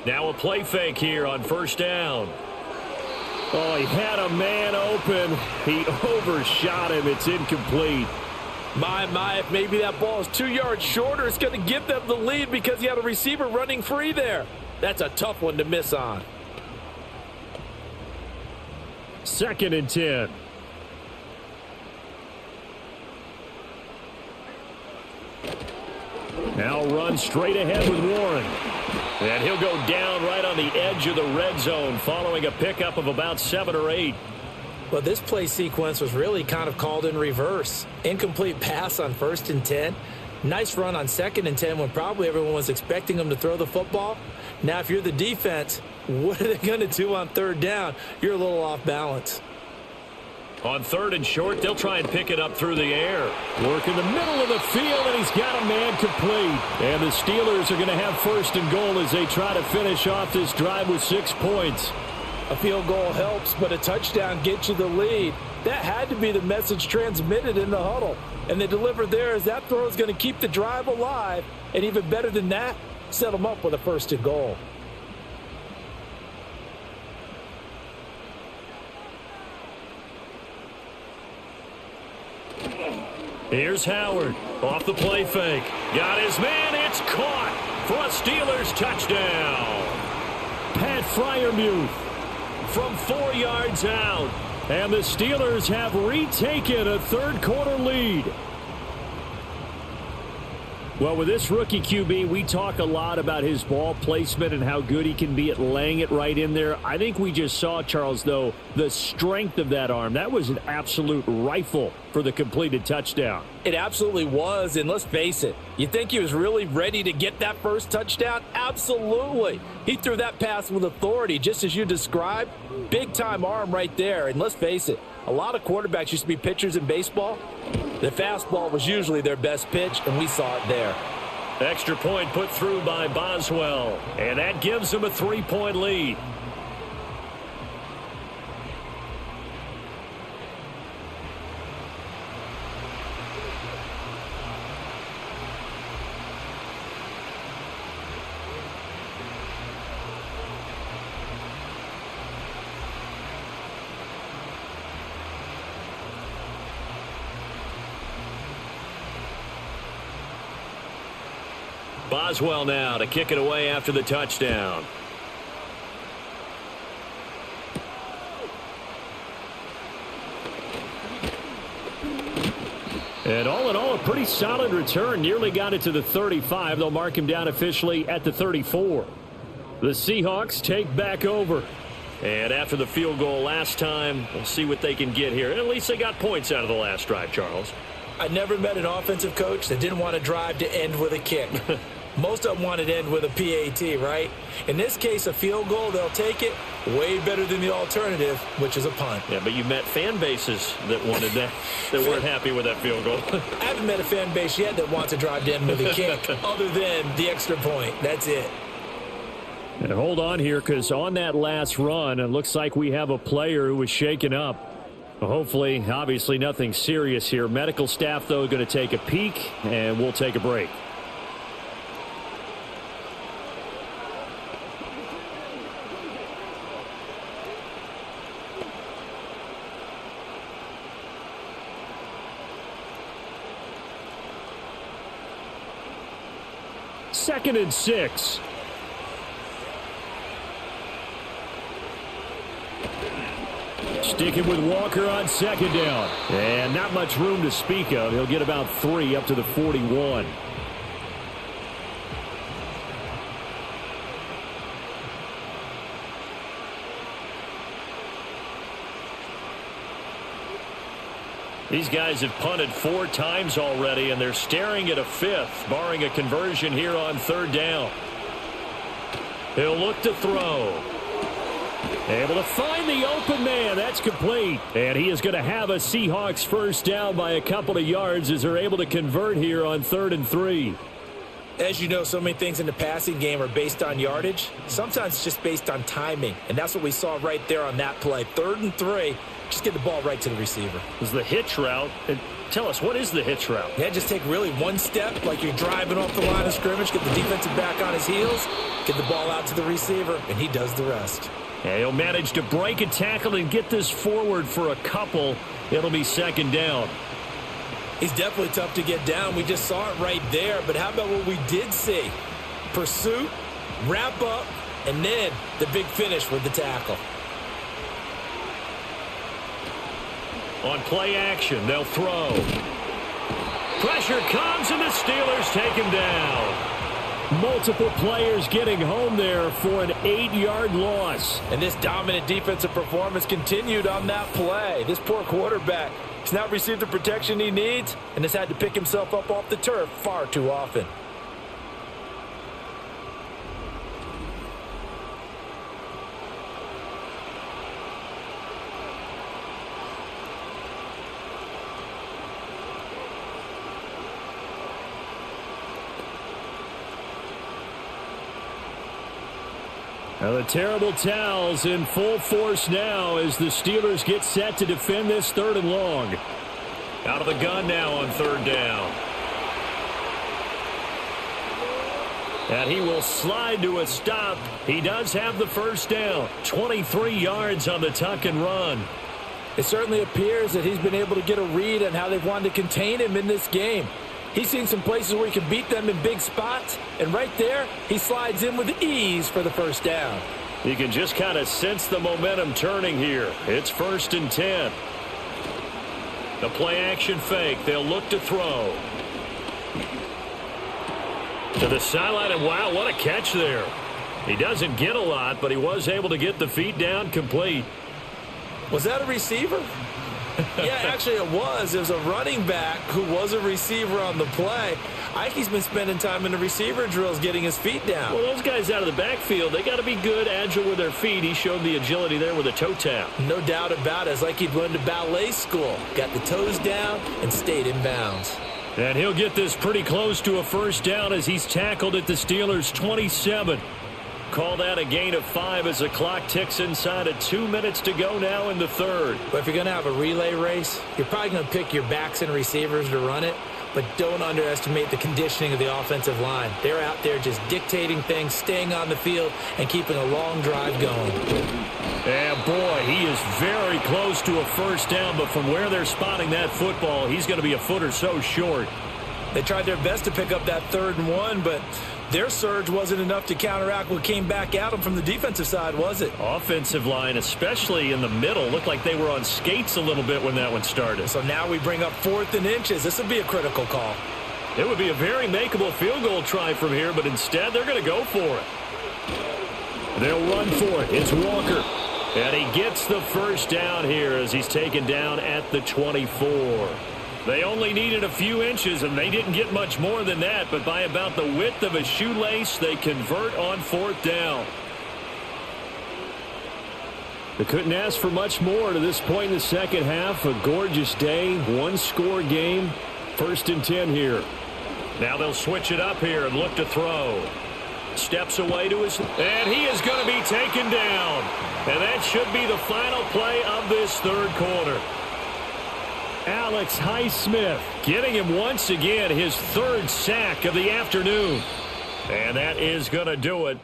Now a play fake here on first down. Oh, he had a man open. He overshot him. It's incomplete. My, if maybe that ball is 2 yards shorter, it's going to give them the lead because he had a receiver running free there. That's a tough one to miss on. 2nd and 10. Now run straight ahead with Warren. And he'll go down right on the edge of the red zone following a pickup of about 7 or 8. Well, this play sequence was really kind of called in reverse. Incomplete pass on 1st and 10. Nice run on 2nd and 10 when probably everyone was expecting him to throw the football. Now, if you're the defense, what are they going to do on 3rd down? You're a little off balance. On 3rd and short, they'll try and pick it up through the air. Work in the middle of the field, and he's got a man complete. And the Steelers are going to have 1st and goal as they try to finish off this drive with 6 points. A field goal helps, but a touchdown gets you the lead. That had to be the message transmitted in the huddle. And they delivered there as that throw is going to keep the drive alive. And even better than that, set them up with a 1st and goal. Here's Howard off the play fake. Got his man. It's caught for a Steelers touchdown. Pat Freiermuth from 4 yards out. And the Steelers have retaken a 3rd quarter lead. Well, with this rookie QB, we talk a lot about his ball placement and how good he can be at laying it right in there. I think we just saw, Charles, though, the strength of that arm. That was an absolute rifle for the completed touchdown. It absolutely was, and let's face it, you think he was really ready to get that first touchdown? Absolutely. He threw that pass with authority, just as you described. Big-time arm right there, and let's face it, a lot of quarterbacks used to be pitchers in baseball. The fastball was usually their best pitch, and we saw it there. Extra point put through by Boswell, and that gives them a 3-point lead. Boswell now to kick it away after the touchdown. And all in all, a pretty solid return. Nearly got it to the 35. They'll mark him down officially at the 34. The Seahawks take back over. And after the field goal last time, we'll see what they can get here. And at least they got points out of the last drive, Charles. I never met an offensive coach that didn't want to drive to end with a kick. Most of them wanted to end with a PAT, right? In this case, a field goal, they'll take it. Way better than the alternative, which is a punt. Yeah, but you met fan bases that wanted that, that weren't happy with that field goal. I haven't met a fan base yet that wants to drive to end with a kick other than the extra point. That's it. And hold on here, because on that last run, it looks like we have a player who was shaken up. Hopefully, obviously nothing serious here. Medical staff, though, going to take a peek, and we'll take a break. Second and 6. Sticking with Walker on second down. And not much room to speak of. He'll get about 3 up to the 41. These guys have punted 4 times already, and they're staring at a 5th, barring a conversion here on third down. He'll look to throw. Able to find the open man. That's complete. And he is going to have a Seahawks first down by a couple of yards as they're able to convert here on 3rd and 3. As you know, so many things in the passing game are based on yardage. Sometimes it's just based on timing. And that's what we saw right there on that play. 3rd and 3. Just get the ball right to the receiver. This is the hitch route. And tell us, what is the hitch route? Yeah, just take really one step like you're driving off the line of scrimmage, get the defensive back on his heels, get the ball out to the receiver, and he does the rest. Yeah, he'll manage to break a tackle and get this forward for a couple. It'll be second down. He's definitely tough to get down. We just saw it right there. But how about what we did see? Pursuit, wrap up, and then the big finish with the tackle. On play action, they'll throw. Pressure comes, and the Steelers take him down. Multiple players getting home there for an 8-yard loss. And this dominant defensive performance continued on that play. This poor quarterback has not received the protection he needs and has had to pick himself up off the turf far too often. Now the terrible towels in full force now as the Steelers get set to defend this 3rd and long. Out of the gun now on 3rd down. And he will slide to a stop. He does have the first down. 23 yards on the tuck and run. It certainly appears that he's been able to get a read on how they've wanted to contain him in this game. He's seen some places where he can beat them in big spots, and right there, he slides in with ease for the first down. You can just kind of sense the momentum turning here. It's 1st and 10. The play action fake. They'll look to throw. To the sideline, and wow, what a catch there. He doesn't get a lot, but he was able to get the feet down complete. Was that a receiver? Yeah, actually it was. It was a running back who was a receiver on the play. I think he's been spending time in the receiver drills getting his feet down. Well, those guys out of the backfield, they got to be good, agile with their feet. He showed the agility there with a toe tap. No doubt about it. It's like he'd learned to ballet school. Got the toes down and stayed in bounds. And he'll get this pretty close to a first down as he's tackled at the Steelers' 27. Call that a gain of 5 as the clock ticks inside of 2 minutes to go now in the 3rd. But if you're going to have a relay race, you're probably going to pick your backs and receivers to run it, but don't underestimate the conditioning of the offensive line. They're out there just dictating things, staying on the field, and keeping a long drive going. And boy, he is very close to a first down, but from where they're spotting that football, he's going to be a foot or so short. They tried their best to pick up that 3rd and 1, but Their surge wasn't enough to counteract what came back at them from the defensive side, was it? Offensive line, especially in the middle, looked like they were on skates a little bit when that one started. So now we bring up 4th and inches. This would be a critical call. It would be a very makeable field goal try from here, but instead they're going to go for it. They'll run for it. It's Walker. And he gets the first down here as he's taken down at the 24. They only needed a few inches, and they didn't get much more than that, but by about the width of a shoelace, they convert on 4th down. They couldn't ask for much more to this point in the second half. A gorgeous day, one-score game. 1st and 10 here. Now they'll switch it up here and look to throw. Steps away to his, and he is going to be taken down. And that should be the final play of this third quarter. Alex Highsmith getting him once again his 3rd sack of the afternoon. And that is going to do it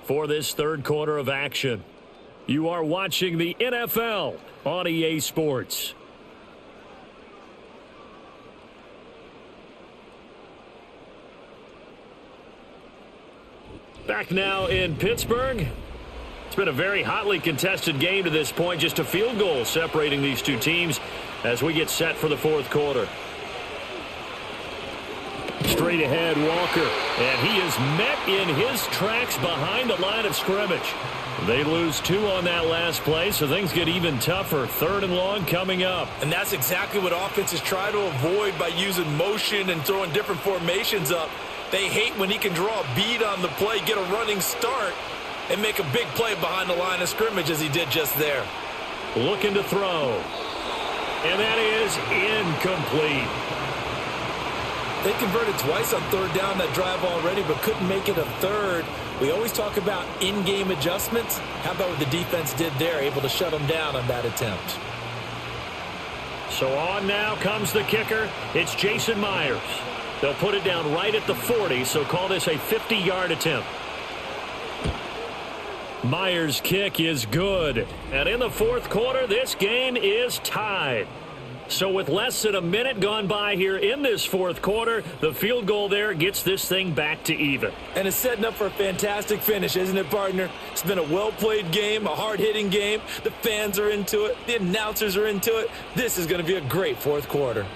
for this third quarter of action. You are watching the NFL on EA Sports. Back now in Pittsburgh. It's been a very hotly contested game to this point. Just a field goal separating these two teams as we get set for the fourth quarter. Straight ahead, Walker. And he is met in his tracks behind the line of scrimmage. They lose 2 on that last play, so things get even tougher. 3rd and long coming up. And that's exactly what offenses try to avoid by using motion and throwing different formations up. They hate when he can draw a bead on the play, get a running start, and make a big play behind the line of scrimmage as he did just there. Looking to throw. And that is incomplete. They converted twice on 3rd down that drive already, but couldn't make it a 3rd. We always talk about in-game adjustments. How about what the defense did there, able to shut them down on that attempt? So on now comes the kicker. It's Jason Myers. They'll put it down right at the 40, so call this a 50-yard attempt. Myers' kick is good. And in the fourth quarter, this game is tied. So with less than a minute gone by here in this fourth quarter, the field goal there gets this thing back to even. And it's setting up for a fantastic finish, isn't it, partner? It's been a well-played game, a hard-hitting game. The fans are into it. The announcers are into it. This is going to be a great fourth quarter.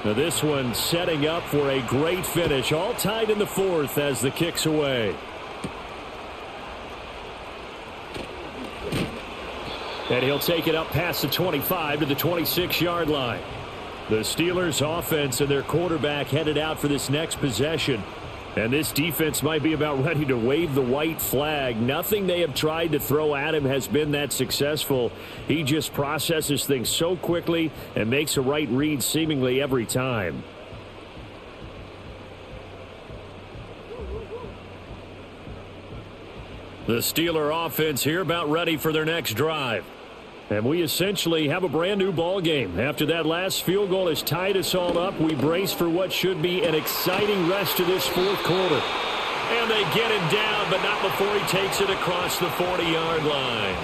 Now this one setting up for a great finish. All tied in the fourth as the kick's away. And he'll take it up past the 25 to the 26-yard line. The Steelers offense and their quarterback headed out for this next possession. And this defense might be about ready to wave the white flag. Nothing they have tried to throw at him has been that successful. He just processes things so quickly and makes a right read seemingly every time. The Steeler offense here about ready for their next drive. And we essentially have a brand new ball game. After that last field goal has tied us all up, we brace for what should be an exciting rest of this fourth quarter. And they get him down, but not before he takes it across the 40-yard line.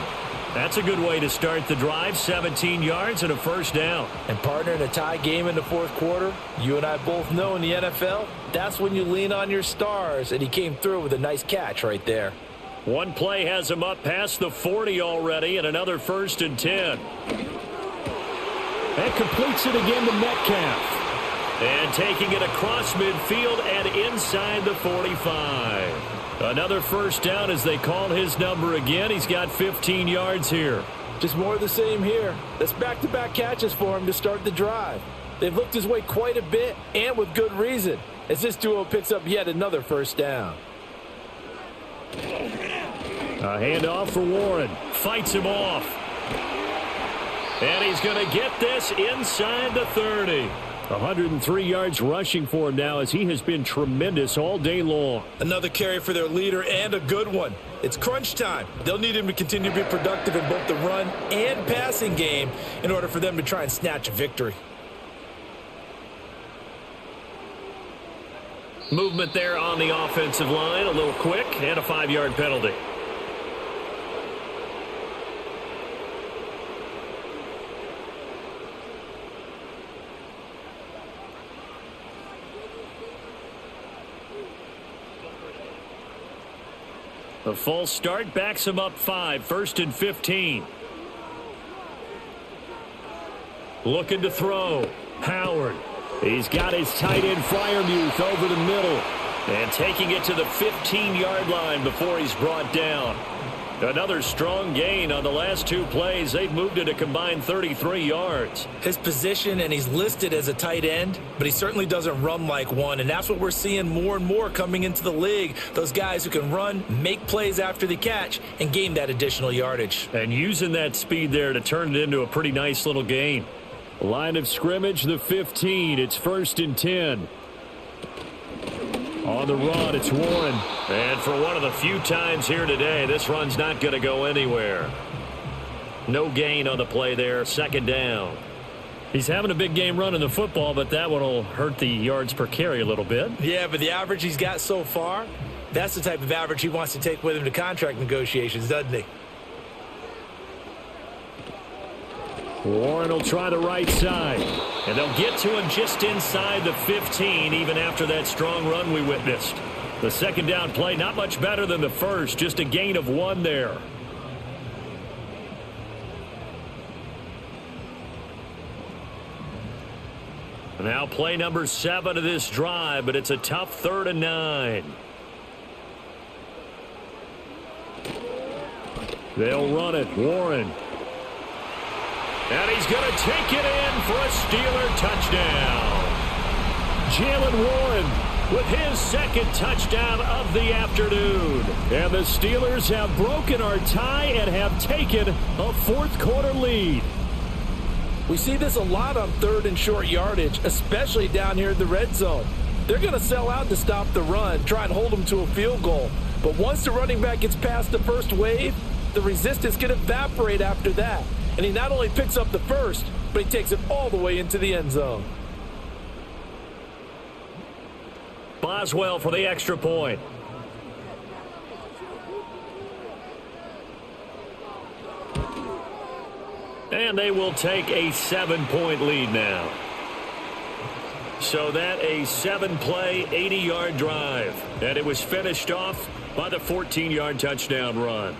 That's a good way to start the drive, 17 yards and a first down. And partner, in a tie game in the fourth quarter, you and I both know in the NFL, that's when you lean on your stars, and he came through with a nice catch right there. One play has him up past the 40 already, and another 1st and 10. That completes it again to Metcalf. And taking it across midfield and inside the 45. Another first down as they call his number again. He's got 15 yards here. Just more of the same here. That's back-to-back catches for him to start the drive. They've looked his way quite a bit, and with good reason, as this duo picks up yet another first down. A handoff for Warren. Fights him off. And he's going to get this inside the 30. 103 yards rushing for him now as he has been tremendous all day long. Another carry for their leader and a good one. It's crunch time. They'll need him to continue to be productive in both the run and passing game in order for them to try and snatch a victory. Movement there on the offensive line, a little quick, and a 5-yard penalty. The false start backs him up 5, 1st and 15. Looking to throw. Howard. He's got his tight end Freiermuth over the middle. And taking it to the 15-yard line before he's brought down. Another strong gain on the last 2 plays. They've moved it a combined 33 yards. His position, and he's listed as a tight end, but he certainly doesn't run like one, and that's what we're seeing more and more coming into the league. Those guys who can run, make plays after the catch, and gain that additional yardage. And using that speed there to turn it into a pretty nice little gain. Line of scrimmage, the 15. It's 1st and 10. On the run, it's Warren. And for one of the few times here today, this run's not going to go anywhere. No gain on the play there, 2nd down. He's having a big game running the football, but that one will hurt the yards per carry a little bit. Yeah, but the average he's got so far, that's the type of average he wants to take with him to contract negotiations, doesn't he? Warren will try the right side. And they'll get to him just inside the 15, even after that strong run we witnessed. The 2nd down play, not much better than the first, just a gain of 1 there. Now play number 7 of this drive, but it's a tough 3rd and 9. They'll run it. Warren. And he's going to take it in for a Steeler touchdown. Jalen Warren with his 2nd touchdown of the afternoon. And the Steelers have broken our tie and have taken a 4th quarter lead. We see this a lot on 3rd and short yardage, especially down here in the red zone. They're going to sell out to stop the run, try and hold them to a field goal. But once the running back gets past the first wave, the resistance can evaporate after that. And he not only picks up the first, but he takes it all the way into the end zone. Boswell for the extra point. And they will take a 7-point lead now. So that a 7-play, 80-yard drive. And it was finished off by the 14-yard touchdown run.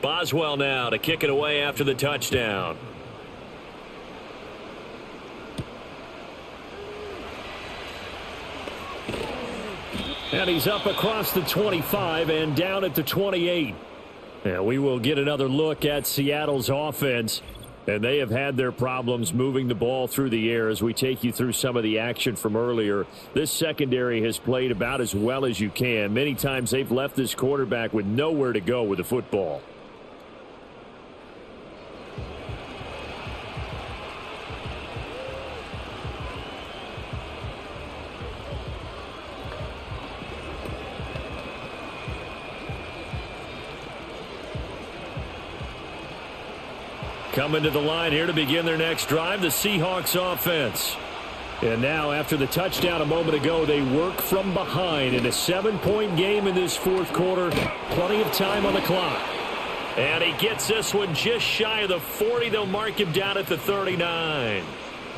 Boswell now to kick it away after the touchdown. And he's up across the 25 and down at the 28. And we will get another look at Seattle's offense. And they have had their problems moving the ball through the air as we take you through some of the action from earlier. This secondary has played about as well as you can. Many times they've left this quarterback with nowhere to go with the football. Coming to the line here to begin their next drive, the Seahawks offense. And now after the touchdown a moment ago, they work from behind in a 7-point game in this 4th quarter. Plenty of time on the clock. And he gets this one just shy of the 40. They'll mark him down at the 39.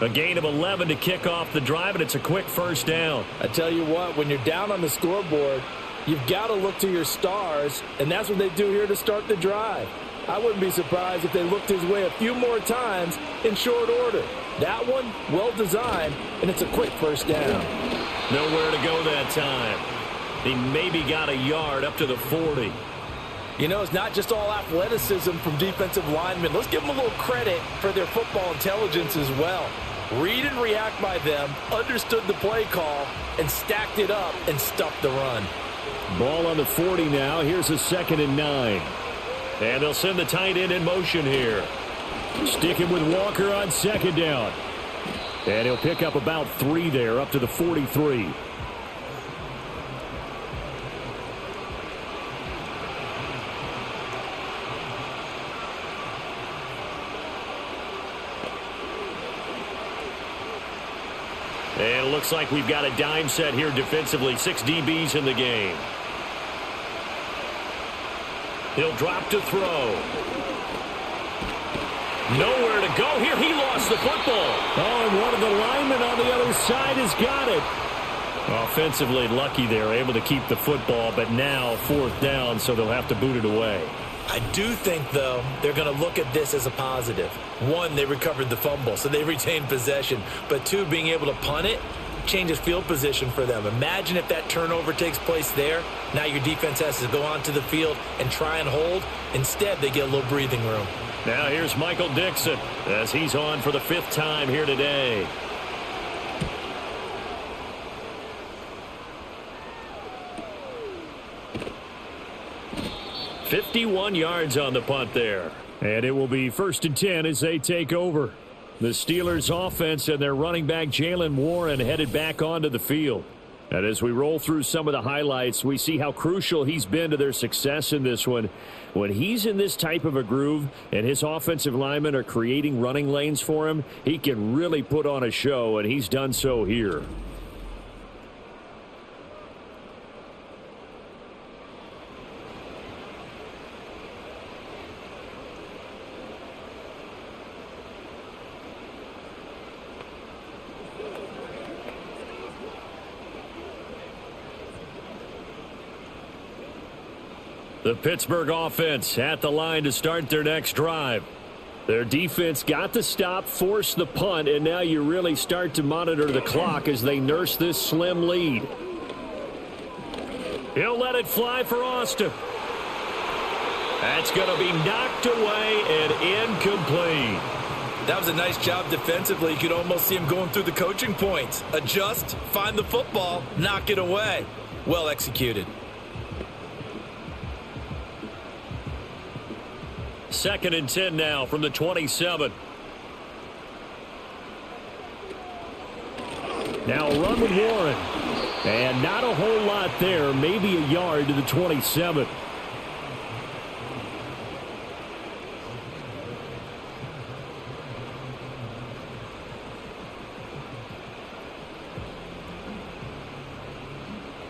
A gain of 11 to kick off the drive, and it's a quick 1st down. I tell you what, when you're down on the scoreboard, you've got to look to your stars, and that's what they do here to start the drive. I wouldn't be surprised if they looked his way a few more times in short order. That one, well designed, and it's a quick 1st down. Nowhere to go that time. He maybe got a yard up to the 40. You know, it's not just all athleticism from defensive linemen. Let's give them a little credit for their football intelligence as well. Read and react by them, understood the play call, and stacked it up and stuffed the run. Ball on the 40 now. Here's a 2nd and 9. And they'll send the tight end in motion here. Sticking with Walker on 2nd down. And he'll pick up about 3 there, up to the 43. And it looks like we've got a dime set here defensively. 6 DBs in the game. He'll drop to throw. Nowhere to go here. He lost the football. Oh, and one of the linemen on the other side has got it. Offensively lucky there, able to keep the football, but now 4th down, so they'll have to boot it away. I do think, though, they're going to look at this as a positive. 1, they recovered the fumble, so they retained possession. But 2, being able to punt it changes field position for them. Imagine if that turnover takes place there. Now your defense has to go onto the field and try and hold. Instead, they get a little breathing room. Now here's Michael Dixon as he's on for the 5th time here today. $51 yards on the punt there. And it will be 1st and 10 as they take over. The Steelers offense and their running back Jalen Warren headed back onto the field. And as we roll through some of the highlights, we see how crucial he's been to their success in this one. When he's in this type of a groove and his offensive linemen are creating running lanes for him, he can really put on a show, and he's done so here. The Pittsburgh offense at the line to start their next drive. Their defense got the stop, forced the punt, and now you really start to monitor the clock as they nurse this slim lead. He'll let it fly for Austin. That's going to be knocked away and incomplete. That was a nice job defensively. You could almost see him going through the coaching points. Adjust, find the football, knock it away. Well executed. 2nd and 10 now from the 27. Now run with Warren. And not a whole lot there. Maybe a yard to the 27.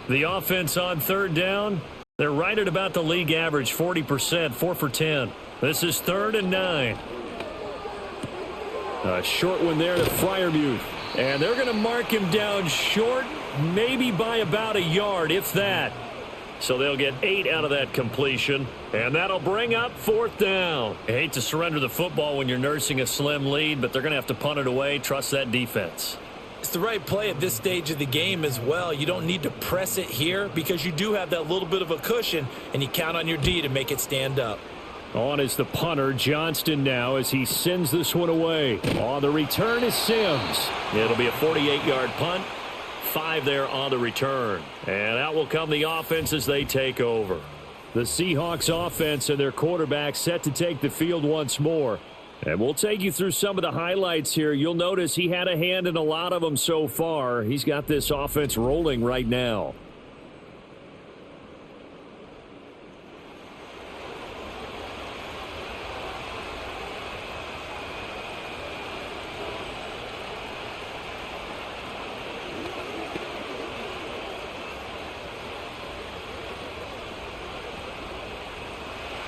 The offense on 3rd down, they're right at about the league average, 40%, 4 for 10. This is 3rd and 9. A short one there to Freiermuth. And they're going to mark him down short, maybe by about a yard, if that. So they'll get 8 out of that completion. And that'll bring up 4th down. I hate to surrender the football when you're nursing a slim lead, but they're going to have to punt it away. Trust that defense. It's the right play at this stage of the game as well. You don't need to press it here because you do have that little bit of a cushion, and you count on your D to make it stand up. On is the punter, Johnston, now as he sends this one away. On the return is Sims. It'll be a 48-yard punt. 5 there on the return. And out will come the offense as they take over. The Seahawks offense and their quarterback set to take the field once more. And we'll take you through some of the highlights here. You'll notice he had a hand in a lot of them so far. He's got this offense rolling right now.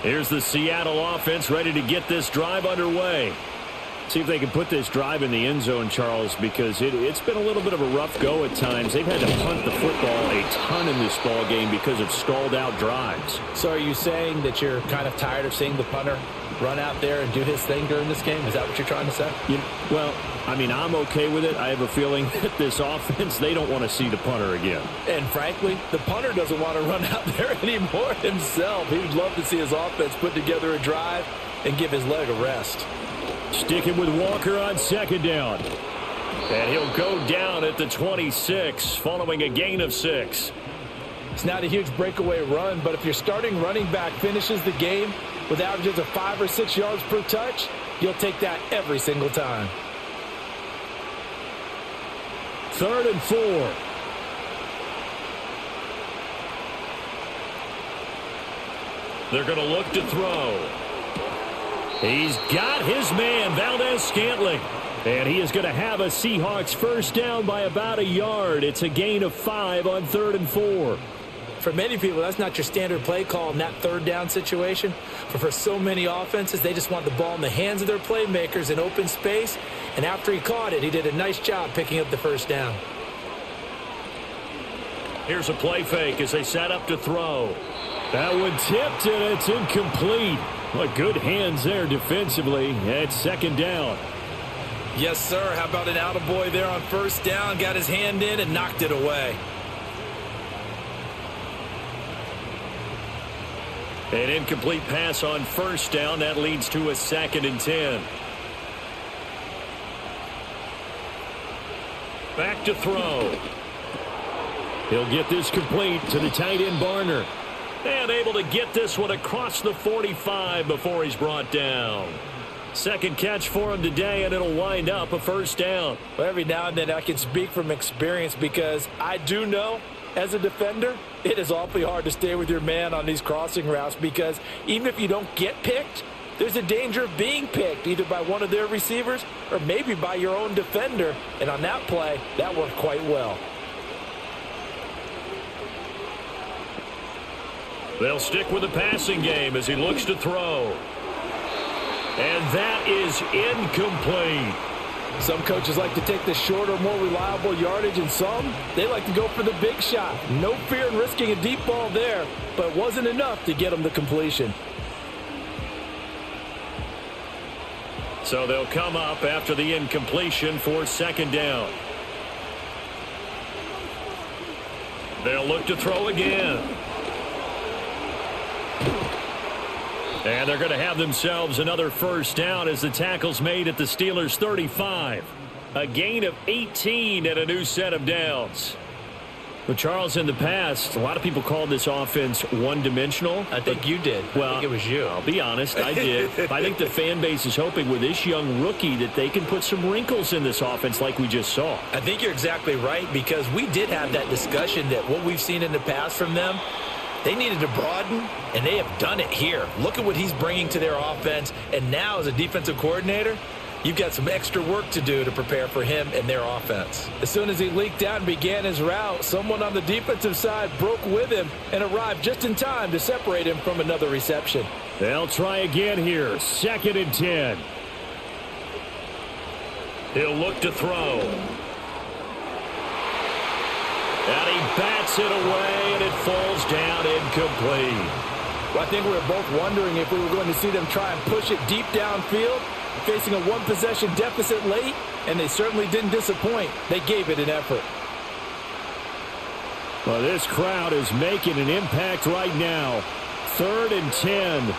Here's the Seattle offense ready to get this drive underway. See if they can put this drive in the end zone, Charles, because it's been a little bit of a rough go at times. They've had to punt the football a ton in this ball game because of stalled out drives. So are you saying that you're kind of tired of seeing the punter run out there and do his thing during this game? Is that what you're trying to say? Well, I mean, I'm okay with it. I have a feeling that this offense, they don't want to see the punter again. And frankly, the punter doesn't want to run out there anymore himself. He would love to see his offense put together a drive and give his leg a rest. Sticking with Walker on 2nd down. And he'll go down at the 26 following a gain of 6. It's not a huge breakaway run, but if your starting running back finishes the game with averages of 5 or 6 yards per touch, you'll take that every single time. 3rd and 4. They're going to look to throw. He's got his man, Valdez-Scantling. And he is going to have a Seahawks first down by about a yard. It's a gain of 5 on 3rd and 4. For many people, that's not your standard play call in that third down situation. But for so many offenses, they just want the ball in the hands of their playmakers in open space. And after he caught it, he did a nice job picking up the first down. Here's a play fake as they set up to throw. That one tipped, and it's incomplete. Well, good hands there defensively. It's 2nd down. Yes, sir. How about an attaboy there on first down? Got his hand in and knocked it away. An incomplete pass on first down. That leads to a 2nd and 10. Back to throw. He'll get this complete to the tight end Barner. And able to get this one across the 45 before he's brought down. 2nd catch for him today, and it'll wind up a first down. Well, every now and then I can speak from experience because I do know as a defender, it is awfully hard to stay with your man on these crossing routes because even if you don't get picked, there's a danger of being picked either by one of their receivers or maybe by your own defender. And on that play, that worked quite well. They'll stick with the passing game as he looks to throw. And that is incomplete. Some coaches like to take the shorter, more reliable yardage, and some, they like to go for the big shot. No fear in risking a deep ball there, but it wasn't enough to get them the completion. So they'll come up after the incompletion for 2nd down. They'll look to throw again. And they're going to have themselves another first down as the tackle's made at the Steelers' 35. A gain of 18 and a new set of downs. But Charles, in the past, a lot of people called this offense one-dimensional. I think you did. Well, I think it was you. I'll be honest, I did. I think the fan base is hoping with this young rookie that they can put some wrinkles in this offense like we just saw. I think you're exactly right because we did have that discussion that what we've seen in the past from them, they needed to broaden, and they have done it here. Look at what he's bringing to their offense, and now as a defensive coordinator, you've got some extra work to do to prepare for him and their offense. As soon as he leaked out and began his route, someone on the defensive side broke with him and arrived just in time to separate him from another reception. They'll try again here, 2nd and 10. He'll look to throw. And he bats it away, and it falls down incomplete. Well, I think we were both wondering if we were going to see them try and push it deep downfield, facing a one-possession deficit late, and they certainly didn't disappoint. They gave it an effort. Well, this crowd is making an impact right now. 3rd and 10.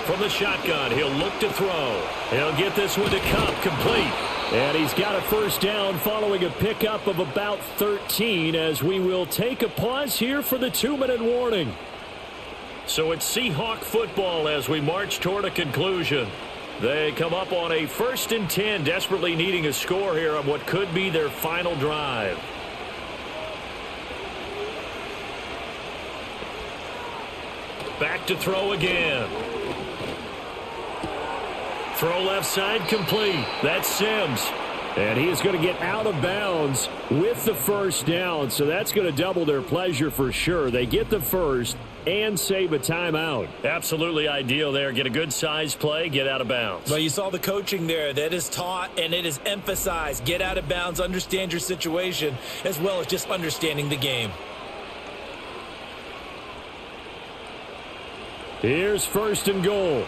From the shotgun, he'll look to throw. He'll get this one to Cup, complete. And he's got a first down following a pickup of about 13 as we will take a pause here for the 2-minute warning. So it's Seahawk football as we march toward a conclusion. They come up on a 1st and 10, desperately needing a score here on what could be their final drive. Back to throw again. Throw left side complete. That's Sims. And he is going to get out of bounds with the first down. So that's going to double their pleasure for sure. They get the first and save a timeout. Absolutely ideal there. Get a good size play, get out of bounds. Well, you saw the coaching there. That is taught and it is emphasized. Get out of bounds, understand your situation, as well as just understanding the game. Here's 1st and goal.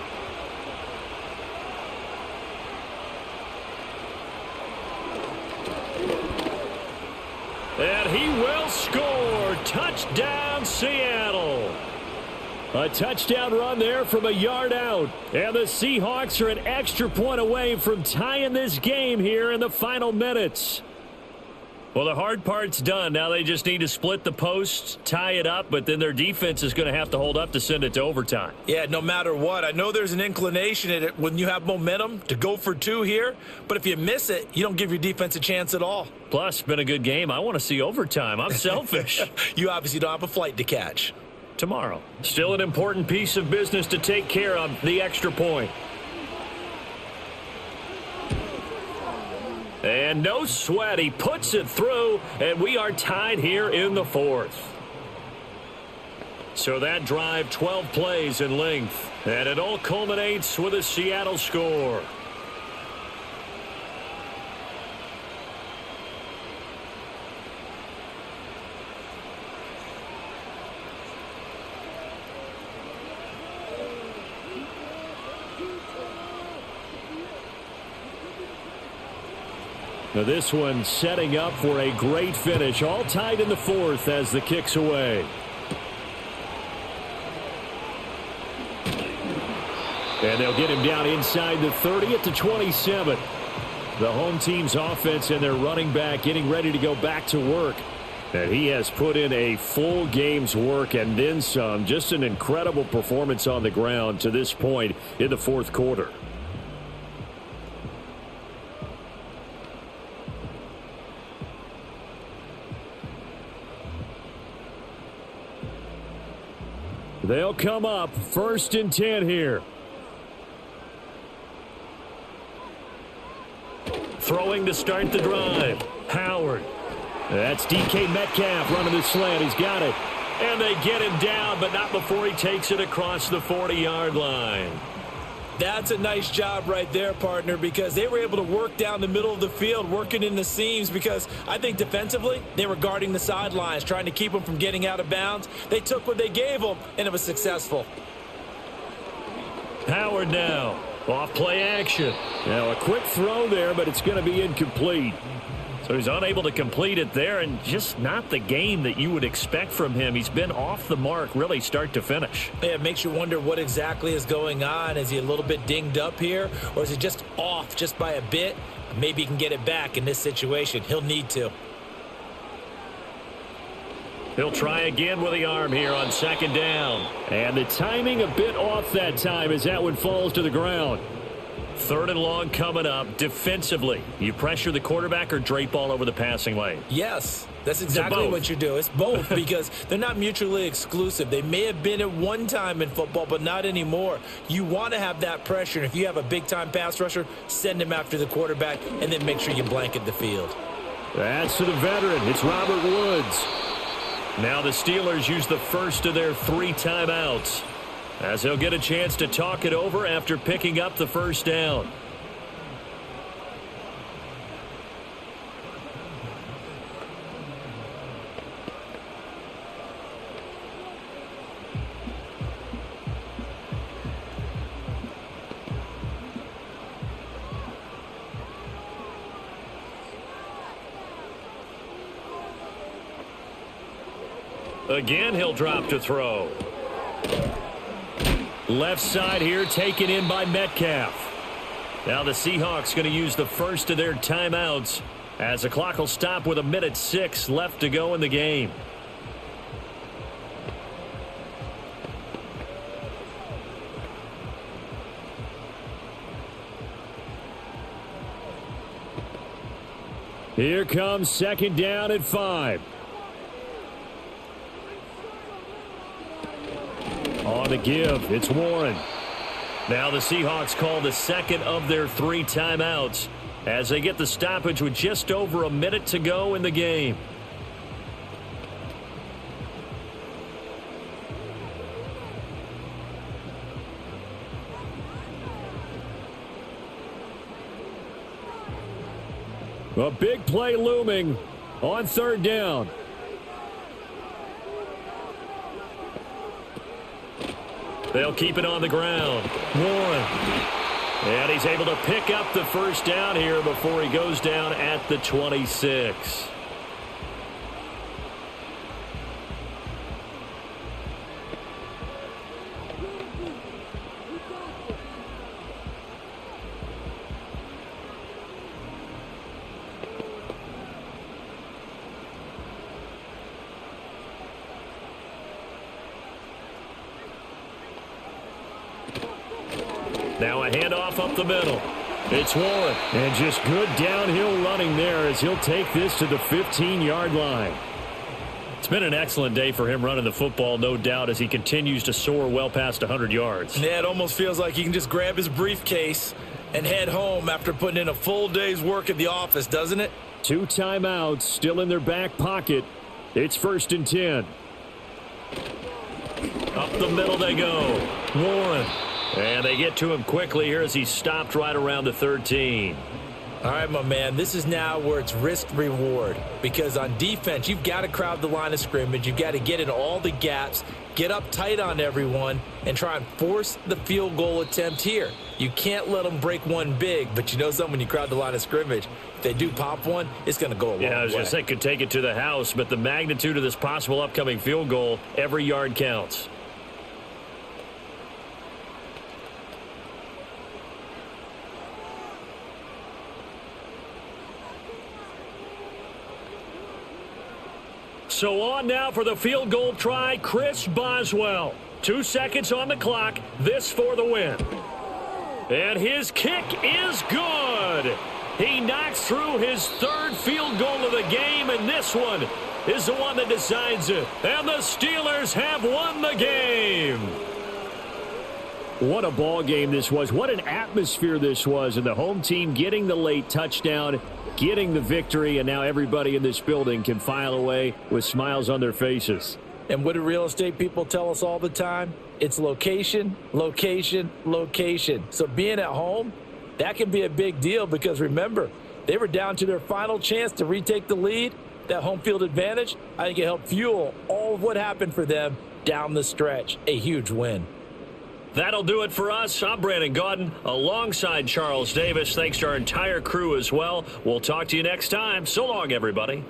And he will score. Touchdown, Seattle. A touchdown run there from a yard out. And the Seahawks are an extra point away from tying this game here in the final minutes. Well, the hard part's done. Now they just need to split the posts, tie it up, but then their defense is going to have to hold up to send it to overtime. Yeah, no matter what. I know there's an inclination in it when you have momentum to go for 2 here, but if you miss it, you don't give your defense a chance at all. Plus, been a good game. I want to see overtime. I'm selfish. You obviously don't have a flight to catch. tomorrow. Still an important piece of business to take care of, the extra point. And no sweat, he puts it through, and we are tied here in the fourth. So that drive, 12 plays in length, and it all culminates with a Seattle score. Now this one setting up for a great finish. All tied in the fourth as the kick's away. And they'll get him down inside the 30 at the 27. The home team's offense and their running back getting ready to go back to work. And he has put in a full game's work and then some. Just an incredible performance on the ground to this point in the fourth quarter. They'll come up 1st and 10 here. Throwing to start the drive. Howard. That's DK Metcalf running the slant. He's got it. And they get him down, but not before he takes it across the 40-yard line. That's a nice job right there, partner, because they were able to work down the middle of the field, working in the seams, because I think defensively they were guarding the sidelines, trying to keep them from getting out of bounds. They took what they gave them, and it was successful. Howard now. Off play action. Now a quick throw there, but it's going to be incomplete. So he's unable to complete it there, and just not the game that you would expect from him. He's been off the mark really start to finish. Yeah, it makes you wonder what exactly is going on. Is he a little bit dinged up here, or is he just off just by a bit? Maybe he can get it back in this situation. He'll need to. He'll try again with the arm here on 2nd down. And the timing a bit off that time as that one falls to the ground. 3rd and long coming up. Defensively, you pressure the quarterback or drape all over the passing lane? Yes, that's exactly what you do. It's both because they're not mutually exclusive. They may have been at one time in football, but not anymore. You want to have that pressure. And if you have a big-time pass rusher, send him after the quarterback and then make sure you blanket the field. That's to the veteran. It's Robert Woods. Now the Steelers use the first of their 3 timeouts, as they'll get a chance to talk it over after picking up the 1st down. Again, he'll drop to throw. Left side here taken in by Metcalf. Now the Seahawks going to use the first of their timeouts as the clock will stop with 1:06 left to go in the game. Here comes 2nd down at 5. On the give, it's Warren. Now the Seahawks call the 2nd of their 3 timeouts as they get the stoppage with just over a minute to go in the game. A big play looming on 3rd down. They'll keep it on the ground. Warren. And he's able to pick up the 1st down here before he goes down at the 26. Now a handoff up the middle. It's Warren. And just good downhill running there as he'll take this to the 15-yard line. It's been an excellent day for him running the football, no doubt, as he continues to soar well past 100 yards. Yeah, it almost feels like he can just grab his briefcase and head home after putting in a full day's work at the office, doesn't it? 2 timeouts still in their back pocket. It's 1st and 10. Up the middle they go. Warren. And they get to him quickly here as he stopped right around the 13. All right, my man, this is now where it's risk-reward, because on defense, you've got to crowd the line of scrimmage. You've got to get in all the gaps, get up tight on everyone, and try and force the field goal attempt here. You can't let them break one big, but you know something, when you crowd the line of scrimmage, if they do pop one, it's going to go a long way. Yeah, I was going to say could take it to the house, but the magnitude of this possible upcoming field goal, every yard counts. So on now for the field goal try, Chris Boswell. 2 seconds on the clock, this for the win. And his kick is good. He knocks through his 3rd field goal of the game, and this one is the one that decides it. And the Steelers have won the game. What a ball game this was. What an atmosphere this was. And the home team getting the late touchdown, getting the victory, and now everybody in this building can file away with smiles on their faces. And what do real estate people tell us all the time? It's location, location, location. So being at home, that can be a big deal, because remember, they were down to their final chance to retake the lead. That home field advantage, I think it helped fuel all of what happened for them down the stretch. A huge win. That'll do it for us. I'm Brandon Gaudin alongside Charles Davis. Thanks to our entire crew as well. We'll talk to you next time. So long, everybody.